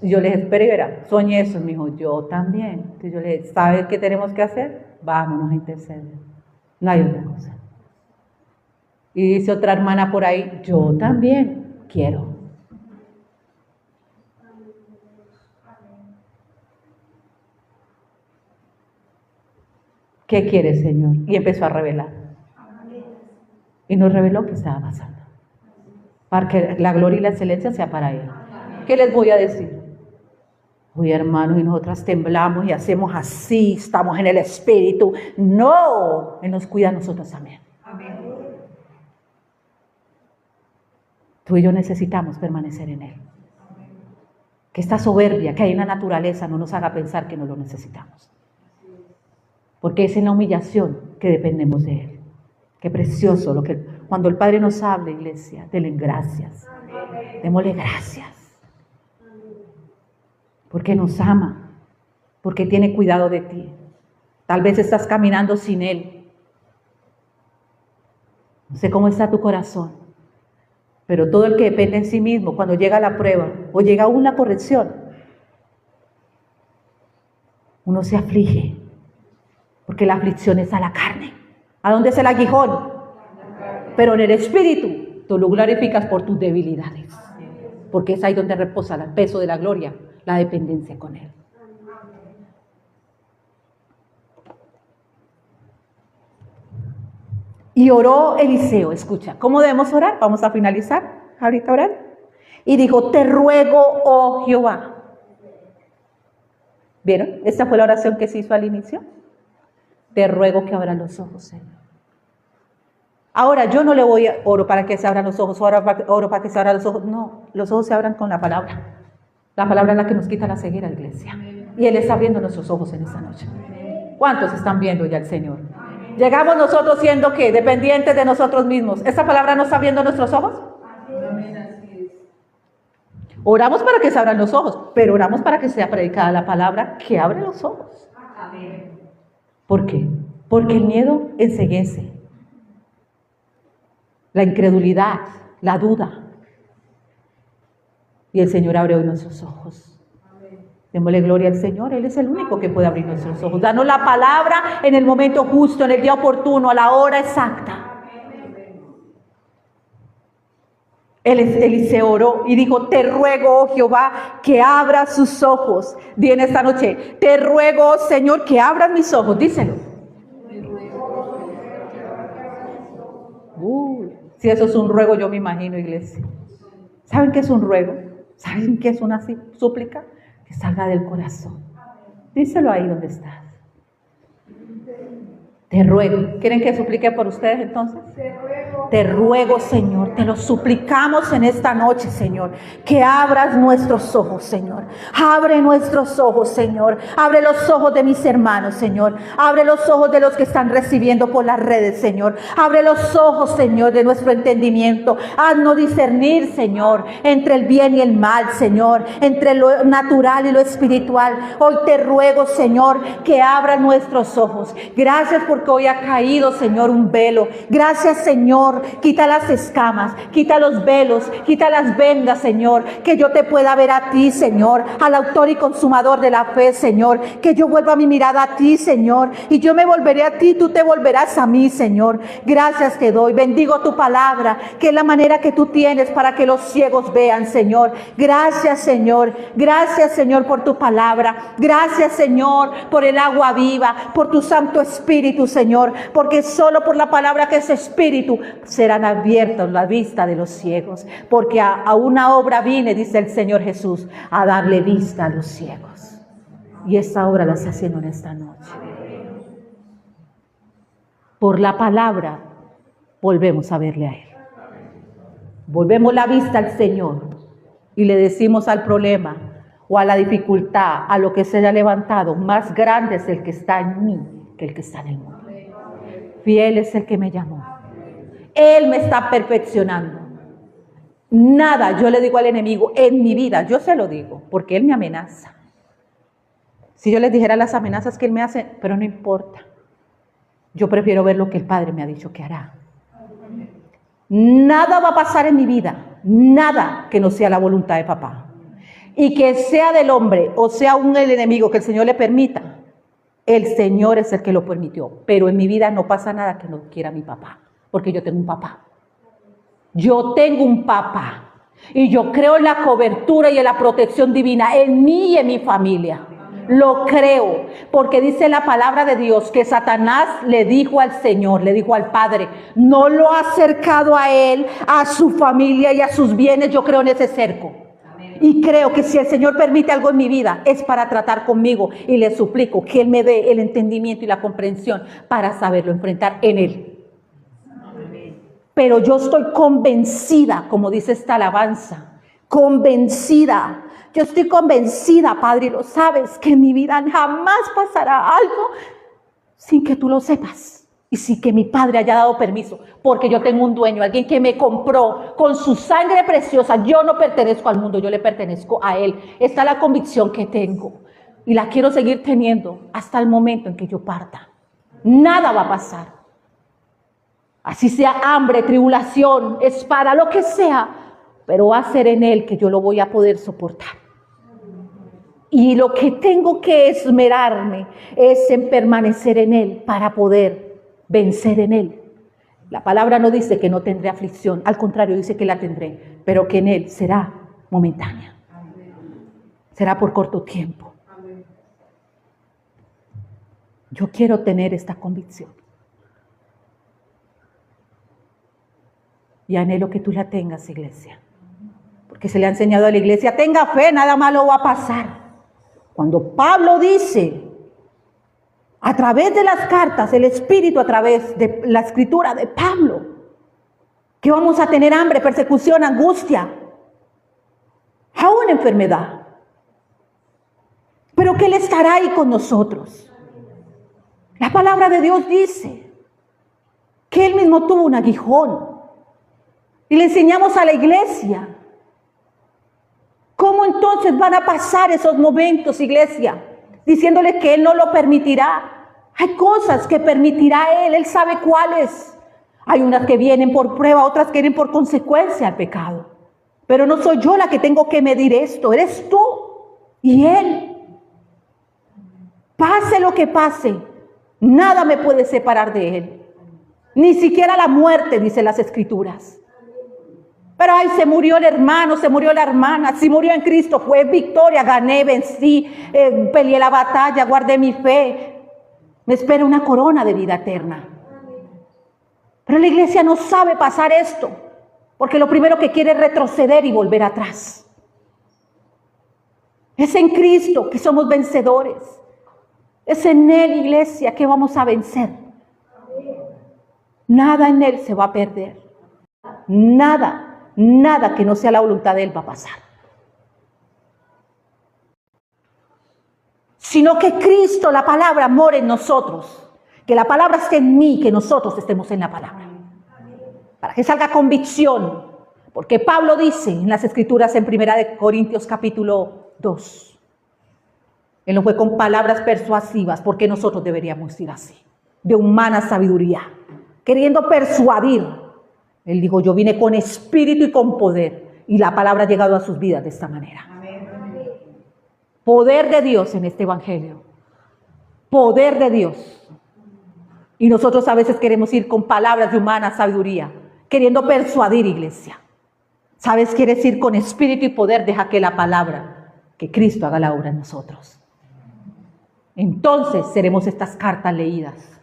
Yo les esperé, verá, soñé eso. Me dijo, yo también. Entonces yo le dije, ¿sabes qué tenemos que hacer? Vámonos a interceder. No hay otra cosa. Y dice otra hermana por ahí, yo también quiero. ¿Qué quiere, Señor? Y empezó a revelar. Y nos reveló qué estaba pasando. Para que la gloria y la excelencia sea para Él. ¿Qué les voy a decir? Uy, hermanos, y nosotras temblamos y hacemos así, estamos en el Espíritu. No, Él nos cuida a nosotros también. Amén. Tú y yo necesitamos permanecer en Él. Que esta soberbia que hay en la naturaleza no nos haga pensar que no lo necesitamos. Porque es en la humillación que dependemos de Él. Qué precioso cuando el Padre nos habla, iglesia, denle gracias. Démosle gracias. Porque nos ama, porque tiene cuidado de ti. Tal vez estás caminando sin Él. No sé cómo está tu corazón, pero todo el que depende en sí mismo, cuando llega la prueba o llega una corrección, uno se aflige, porque la aflicción es a la carne. ¿A dónde es el aguijón? Pero en el Espíritu tú lo glorificas por tus debilidades, porque es ahí donde reposa el peso de la gloria, la dependencia con Él. Y oró Eliseo, escucha, ¿cómo debemos orar? Vamos a finalizar ahorita orar. Y dijo, te ruego, oh Jehová. ¿Vieron? Esta fue la oración que se hizo al inicio. Te ruego que abran los ojos, Señor. Ahora, yo no le voy a oro para que se abran los ojos, oro para que se abran los ojos. No, los ojos se abran con la palabra. La palabra es la que nos quita la ceguera, iglesia. Y Él está abriendo nuestros ojos en esta noche. ¿Cuántos están viendo ya al Señor? Llegamos nosotros siendo ¿qué? Dependientes de nosotros mismos. ¿Esa palabra no está abriendo nuestros ojos? Oramos para que se abran los ojos, pero oramos para que sea predicada la palabra que abre los ojos. ¿Por qué? Porque el miedo enceguece. La incredulidad, la duda. Y el Señor abre hoy nuestros ojos. Démosle gloria al Señor. Él es el único que puede abrir nuestros ojos. Danos la palabra en el momento justo, en el día oportuno, a la hora exacta. Eliseo oró y dijo, te ruego, oh Jehová, que abra sus ojos. Di en esta noche, te ruego, Señor, que abran mis ojos. Díselo. Si eso es un ruego, yo me imagino, iglesia. ¿Saben qué es un ruego? ¿Saben qué es una súplica? Que salga del corazón. Díselo ahí donde estás. Te ruego. ¿Quieren que suplique por ustedes entonces? Te ruego, Señor, te lo suplicamos en esta noche, Señor, que abras nuestros ojos, Señor. Abre nuestros ojos, Señor. Abre los ojos de mis hermanos, Señor. Abre los ojos de los que están recibiendo por las redes, Señor. Abre los ojos, Señor, de nuestro entendimiento. Haznos discernir, Señor, entre el bien y el mal, Señor, entre lo natural y lo espiritual. Hoy te ruego, Señor, que abra nuestros ojos. Gracias porque hoy ha caído, Señor, un velo. Gracias, Señor. Quita las escamas, quita los velos, quita las vendas, Señor. Que yo te pueda ver a ti, Señor, al autor y consumador de la fe, Señor. Que yo vuelva mi mirada a ti, Señor. Y yo me volveré a ti, tú te volverás a mí, Señor. Gracias te doy. Bendigo tu palabra, que es la manera que tú tienes para que los ciegos vean, Señor. Gracias, Señor. Gracias, Señor, por tu palabra. Gracias, Señor, por el agua viva, por tu Santo Espíritu, Señor. Porque solo por la palabra que es Espíritu serán abiertos la vista de los ciegos, porque a una obra vine, dice el Señor Jesús, a darle vista a los ciegos. Y esta obra la está haciendo en esta noche. Por la palabra volvemos a verle a Él. Volvemos la vista al Señor y le decimos al problema, o a la dificultad, a lo que se haya levantado, más grande es el que está en mí que el que está en el mundo. Fiel es el que me llamó. Él me está perfeccionando. Nada, yo le digo al enemigo en mi vida, yo se lo digo, porque él me amenaza. Si yo les dijera las amenazas que él me hace, pero no importa. Yo prefiero ver lo que el Padre me ha dicho que hará. Nada va a pasar en mi vida, nada que no sea la voluntad de papá. Y que sea del hombre o sea el enemigo que el Señor le permita, el Señor es el que lo permitió. Pero en mi vida no pasa nada que no quiera mi papá, porque yo tengo un papá. Yo tengo un papá. Y yo creo en la cobertura y en la protección divina en mí y en mi familia. Lo creo, porque dice la palabra de Dios que Satanás le dijo al Señor, le dijo al Padre, no lo ha acercado a él, a su familia y a sus bienes. Yo creo en ese cerco. Y creo que si el Señor permite algo en mi vida, es para tratar conmigo. Y le suplico que Él me dé el entendimiento y la comprensión para saberlo enfrentar en Él. Pero yo estoy convencida, como dice esta alabanza, convencida. Yo estoy convencida, Padre, y lo sabes, que en mi vida jamás pasará algo sin que tú lo sepas. Y sin que mi Padre haya dado permiso, porque yo tengo un dueño, alguien que me compró con su sangre preciosa. Yo no pertenezco al mundo, yo le pertenezco a Él. Esta es la convicción que tengo y la quiero seguir teniendo hasta el momento en que yo parta. Nada va a pasar. Así sea hambre, tribulación, espada, lo que sea, pero va a ser en Él que yo lo voy a poder soportar. Y lo que tengo que esmerarme es en permanecer en Él para poder vencer en Él. La palabra no dice que no tendré aflicción, al contrario, dice que la tendré, pero que en Él será momentánea. Será por corto tiempo. Yo quiero tener esta convicción. Y anhelo que tú la tengas, iglesia. Porque se le ha enseñado a la iglesia, tenga fe, nada malo va a pasar. Cuando Pablo dice, a través de las cartas, el Espíritu a través de la escritura de Pablo, que vamos a tener hambre, persecución, angustia, aún enfermedad, pero que Él estará ahí con nosotros. La palabra de Dios dice que Él mismo tuvo un aguijón y le enseñamos a la iglesia. ¿Cómo entonces van a pasar esos momentos, iglesia? Diciéndole que Él no lo permitirá. Hay cosas que permitirá Él sabe cuáles. Hay unas que vienen por prueba, otras que vienen por consecuencia al pecado. Pero no soy yo la que tengo que medir esto, eres tú y Él. Pase lo que pase, nada me puede separar de Él. Ni siquiera la muerte, dicen las Escrituras. Pero ay, se murió el hermano, se murió la hermana. Si murió en Cristo fue victoria, gané, vencí, peleé la batalla, guardé mi fe. Me espera una corona de vida eterna. Pero la iglesia no sabe pasar esto, porque lo primero que quiere es retroceder y volver atrás. Es en Cristo que somos vencedores. Es en Él, iglesia, que vamos a vencer. Nada en Él se va a perder. Nada. Nada que no sea la voluntad de Él va a pasar. Sino que Cristo, la palabra, mora en nosotros. Que la palabra esté en mí, que nosotros estemos en la palabra. Para que salga convicción. Porque Pablo dice en las Escrituras en 1 Corintios capítulo 2. Él no fue con palabras persuasivas, porque nosotros deberíamos ir así. De humana sabiduría. Queriendo persuadir. Él dijo, yo vine con espíritu y con poder. Y la palabra ha llegado a sus vidas de esta manera. Poder de Dios en este evangelio. Poder de Dios. Y nosotros a veces queremos ir con palabras de humana sabiduría. Queriendo persuadir, iglesia. ¿Sabes? Quieres ir con espíritu y poder. Deja que la palabra, que Cristo haga la obra en nosotros. Entonces seremos estas cartas leídas.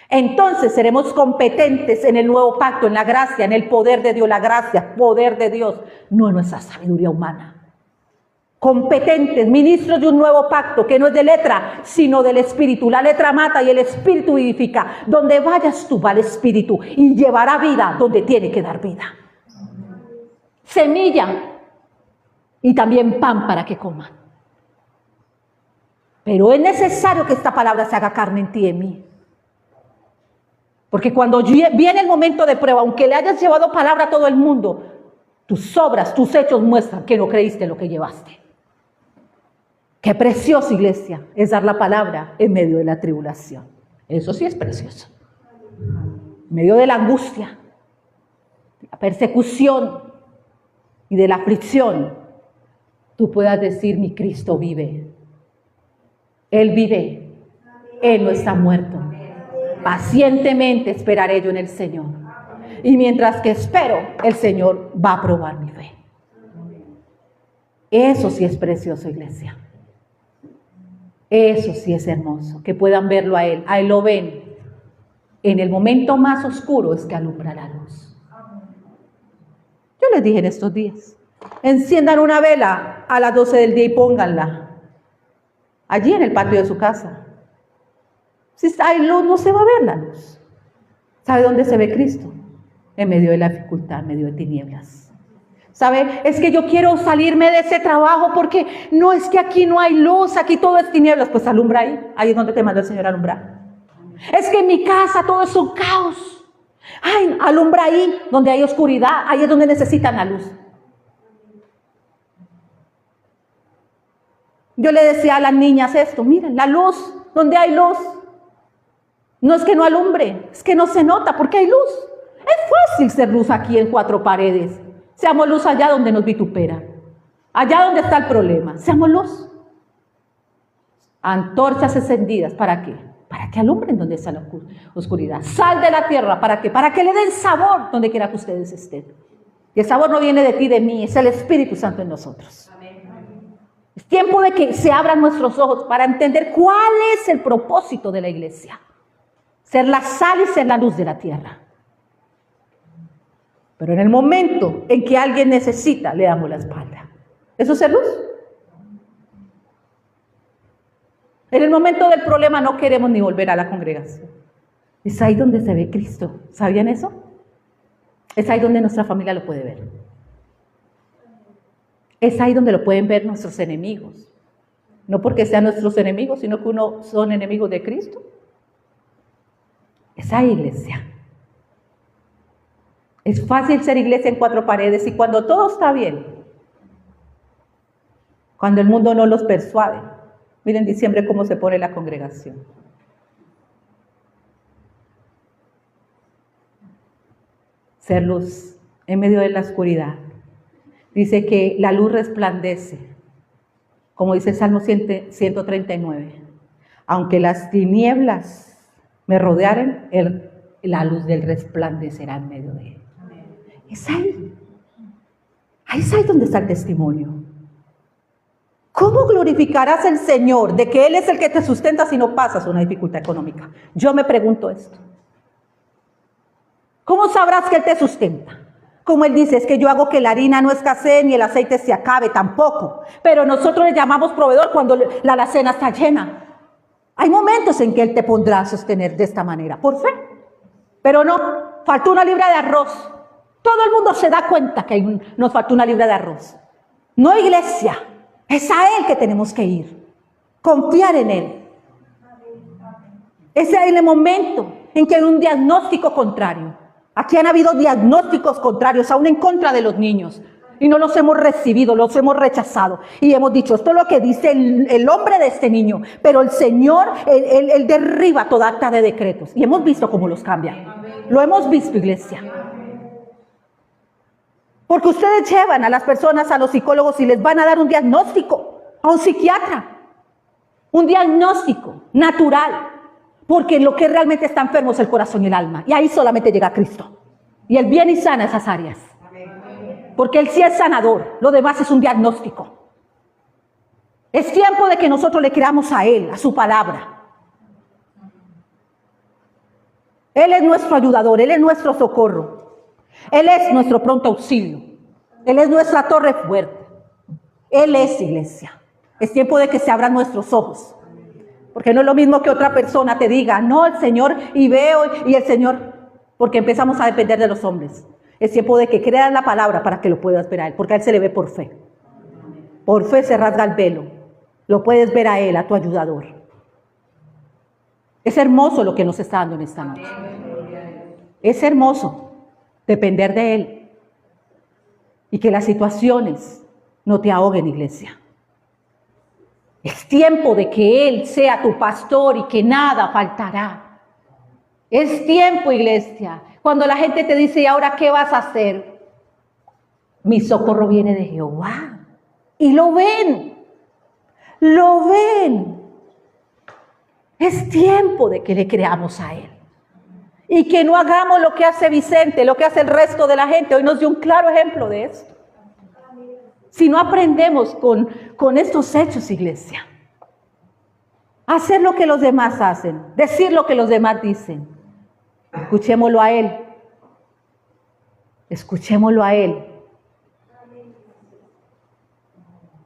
Entonces seremos competentes en el nuevo pacto, en la gracia, en el poder de Dios, la gracia, poder de Dios, no en nuestra sabiduría humana. Competentes, ministros de un nuevo pacto que no es de letra, sino del Espíritu. La letra mata y el Espíritu vivifica. Donde vayas tú va el Espíritu y llevará vida donde tiene que dar vida. Semilla y también pan para que coman. Pero es necesario que esta palabra se haga carne en ti y en mí. Porque cuando viene el momento de prueba, aunque le hayas llevado palabra a todo el mundo, tus obras, tus hechos muestran que no creíste lo que llevaste. Qué preciosa, iglesia, es dar la palabra en medio de la tribulación. Eso sí es precioso. En medio de la angustia, de la persecución y de la aflicción, tú puedas decir: mi Cristo vive. Él vive. Él no está muerto. Pacientemente esperaré yo en el Señor. Y mientras que espero, el Señor va a probar mi fe. Eso sí es precioso, iglesia. Eso sí es hermoso, que puedan verlo a Él. A Él lo ven. En el momento más oscuro es que alumbra la luz. Yo les dije en estos días, enciendan una vela a las 12 del día y pónganla allí en el patio de su casa. Si hay luz, no se va a ver la luz. ¿Sabe dónde se ve Cristo? En medio de la dificultad, en medio de tinieblas. ¿Sabe? Es que yo quiero salirme de ese trabajo porque no, es que aquí no hay luz, aquí todo es tinieblas. Pues alumbra ahí. Ahí es donde te manda el Señor a alumbrar. Es que en mi casa todo es un caos. Ay, alumbra ahí donde hay oscuridad. Ahí es donde necesitan la luz. Yo le decía a las niñas esto: miren, la luz, donde hay luz. No es que no alumbre, es que no se nota porque hay luz. Es fácil ser luz aquí en 4 paredes. Seamos luz allá donde nos vitupera. Allá donde está el problema. Seamos luz. Antorchas encendidas, ¿para qué? Para que alumbren donde está la oscuridad. Sal de la tierra, ¿para qué? Para que le den sabor donde quiera que ustedes estén. Y el sabor no viene de ti, de mí, es el Espíritu Santo en nosotros. Es tiempo de que se abran nuestros ojos para entender cuál es el propósito de la iglesia. Ser la sal y ser la luz de la tierra. Pero en el momento en que alguien necesita, le damos la espalda. ¿Eso es ser luz? En el momento del problema no queremos ni volver a la congregación. Es ahí donde se ve Cristo. ¿Sabían eso? Es ahí donde nuestra familia lo puede ver. Es ahí donde lo pueden ver nuestros enemigos. No porque sean nuestros enemigos, sino que son enemigos de Cristo. Es ahí, iglesia. Es fácil ser iglesia en 4 paredes y cuando todo está bien, cuando el mundo no los persuade. Miren en diciembre cómo se pone la congregación. Ser luz en medio de la oscuridad. Dice que la luz resplandece, como dice el Salmo 139. Aunque las tinieblas me rodearen, la luz del resplandecerá en medio de él. Es ahí. Ahí es ahí donde está el testimonio. ¿Cómo glorificarás al Señor de que Él es el que te sustenta si no pasas una dificultad económica? Yo me pregunto esto. ¿Cómo sabrás que Él te sustenta? Como Él dice, es que yo hago que la harina no escasee ni el aceite se acabe, tampoco. Pero nosotros le llamamos proveedor cuando la alacena está llena. Hay momentos en que Él te pondrá a sostener de esta manera, por fe. Pero no, faltó una libra de arroz. Todo el mundo se da cuenta que nos faltó una libra de arroz. No, iglesia, es a Él que tenemos que ir. Confiar en Él. Ese es el momento en que hay un diagnóstico contrario. Aquí han habido diagnósticos contrarios, aún en contra de los niños. Y no los hemos recibido, los hemos rechazado. Y hemos dicho, esto es lo que dice el hombre de este niño. Pero el Señor, Él derriba toda acta de decretos. Y hemos visto cómo los cambia. Lo hemos visto, iglesia. Porque ustedes llevan a las personas a los psicólogos y les van a dar un diagnóstico, a un psiquiatra. Un diagnóstico natural. Porque lo que realmente está enfermo es el corazón y el alma. Y ahí solamente llega Cristo. Y Él viene y sana esas áreas. Porque Él sí es sanador. Lo demás es un diagnóstico. Es tiempo de que nosotros le creamos a Él, a su palabra. Él es nuestro ayudador. Él es nuestro socorro. Él es nuestro pronto auxilio. Él es nuestra torre fuerte. Él es, iglesia. Es tiempo de que se abran nuestros ojos. Porque no es lo mismo que otra persona te diga, no, el Señor, y veo, y el Señor, porque empezamos a depender de los hombres. Es tiempo de que creas la palabra para que lo puedas ver a Él, porque a Él se le ve por fe. Por fe se rasga el velo. lo puedes ver a Él, a tu ayudador. Es hermoso lo que nos está dando en esta noche. Es hermoso depender de Él y que las situaciones no te ahoguen, iglesia. Es tiempo de que Él sea tu pastor y que nada faltará. Es tiempo, iglesia. Cuando la gente te dice, ¿y ahora qué vas a hacer? Mi socorro viene de Jehová. Y lo ven. Lo ven. Es tiempo de que le creamos a Él. Y que no hagamos lo que hace Vicente, lo que hace el resto de la gente. Hoy nos dio un claro ejemplo de esto. Si no aprendemos con estos hechos, iglesia. Hacer lo que los demás hacen. Decir lo que los demás dicen. Escuchémoslo a Él. Escuchémoslo a Él.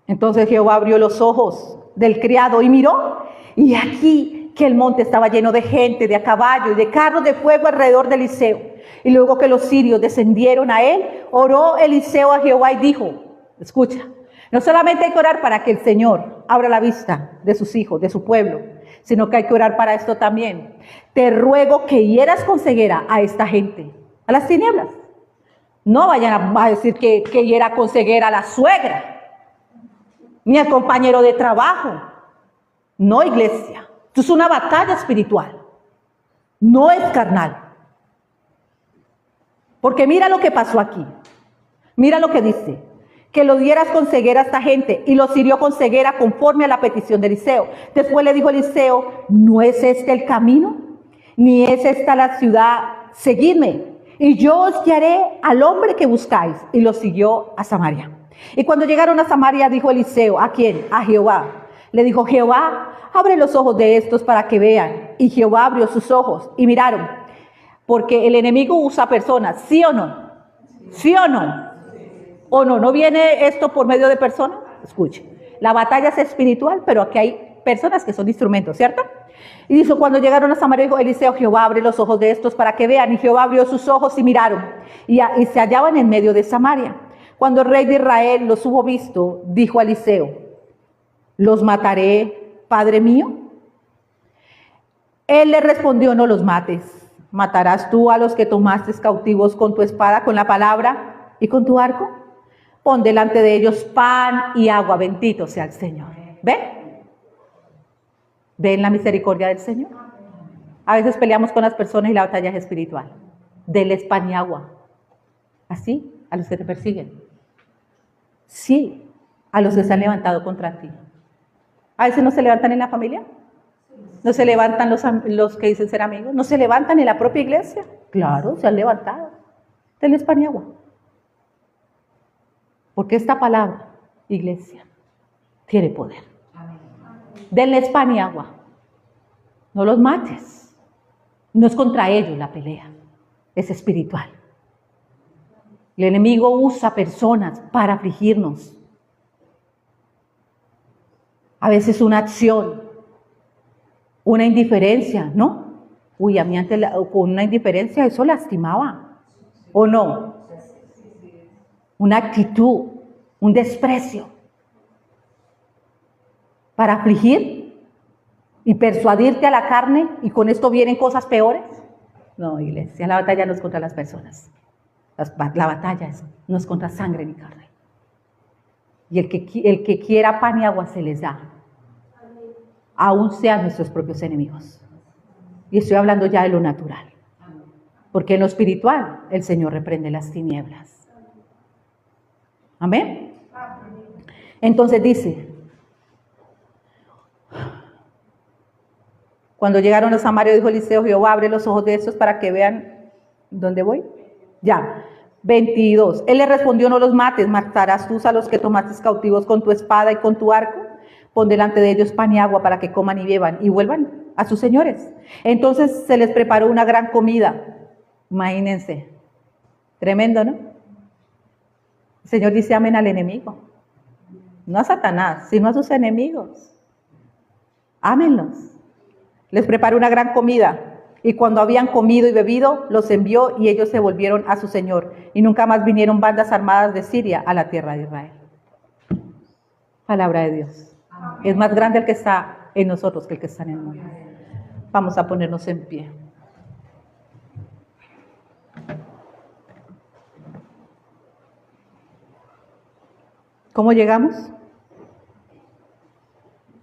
Entonces Jehová abrió los ojos del criado y miró. Y aquí que el monte estaba lleno de gente, de a caballo y de carros de fuego alrededor de Eliseo. Y luego que los sirios descendieron a él, oró Eliseo a Jehová y dijo, escucha, no solamente hay que orar para que el Señor abra la vista de sus hijos, de su pueblo, sino que hay que orar para esto también. Te ruego que hieras con ceguera a esta gente, a las tinieblas. No vayan a decir que hiera con ceguera a la suegra, ni al compañero de trabajo. No, iglesia. Esto es una batalla espiritual. No es carnal. Porque mira lo que pasó aquí. Mira lo que dice. Que lo dieras con ceguera a esta gente. Y los hirió con ceguera conforme a la petición de Eliseo. Después le dijo Eliseo, ¿no es este el camino? Ni es esta la ciudad. Seguidme. Y yo os guiaré al hombre que buscáis. Y lo siguió a Samaria. Y cuando llegaron a Samaria, dijo Eliseo, ¿a quién? A Jehová. Le dijo, Jehová, abre los ojos de estos para que vean. Y Jehová abrió sus ojos y miraron. Porque el enemigo usa personas, ¿sí o no? ¿Sí o no? ¿O no? ¿No viene esto por medio de personas? Escuche, la batalla es espiritual, pero aquí hay personas que son instrumentos, ¿cierto? Y dice, cuando llegaron a Samaria, dijo Eliseo, Jehová abre los ojos de estos para que vean. Y Jehová abrió sus ojos y miraron. Y se hallaban en medio de Samaria. Cuando el rey de Israel los hubo visto, dijo a Eliseo, ¿los mataré, padre mío? Él le respondió, no los mates. ¿Matarás tú a los que tomaste cautivos con tu espada, con la palabra y con tu arco? Pon delante de ellos pan y agua, bendito sea el Señor. ¿Ven? ¿Ven la misericordia del Señor? A veces peleamos con las personas y la batalla es espiritual. Denles pan y agua. Así, a los que te persiguen. Sí, a los que se han levantado contra ti. A veces no se levantan en la familia. ¿No se levantan los que dicen ser amigos? ¿No se levantan en la propia iglesia? Claro, se han levantado. Denles pan y agua. Porque esta palabra, iglesia, tiene poder. Denles pan y agua. No los mates. No es contra ellos la pelea. Es espiritual. El enemigo usa personas para afligirnos. A veces una acción, una indiferencia, ¿no? Uy, a mí antes con una indiferencia eso lastimaba, ¿o no? Una actitud, un desprecio, para afligir y persuadirte a la carne, y con esto vienen cosas peores. No, iglesia, la batalla no es contra las personas. La batalla no es contra sangre ni carne. Y el que quiera pan y agua se les da. Aún sean nuestros propios enemigos. Y estoy hablando ya de lo natural. Porque en lo espiritual el Señor reprende las tinieblas. Amén. Entonces dice, cuando llegaron a Samaria, dijo Eliseo, Jehová abre los ojos de estos para que vean dónde voy. Ya, 22. Él le respondió, no los mates, matarás tú a los que tomaste cautivos con tu espada y con tu arco. Pon delante de ellos pan y agua para que coman y beban y vuelvan a sus señores. Entonces se les preparó una gran comida. Imagínense. Tremendo, ¿no? El Señor dice amén al enemigo. No a Satanás, sino a sus enemigos. Ámenlos. Les preparó una gran comida. Y cuando habían comido y bebido, los envió y ellos se volvieron a su Señor. Y nunca más vinieron bandas armadas de Siria a la tierra de Israel. Palabra de Dios. Es más grande el que está en nosotros que el que está en el mundo. Vamos a ponernos en pie. ¿Cómo llegamos?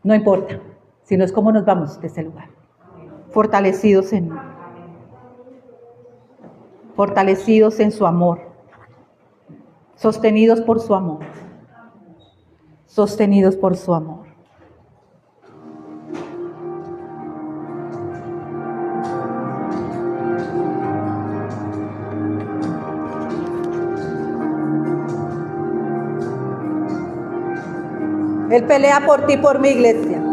No importa, sino es cómo nos vamos de este lugar. Fortalecidos en su amor, sostenidos por su amor, sostenidos por su amor. Él pelea por ti, por mi iglesia.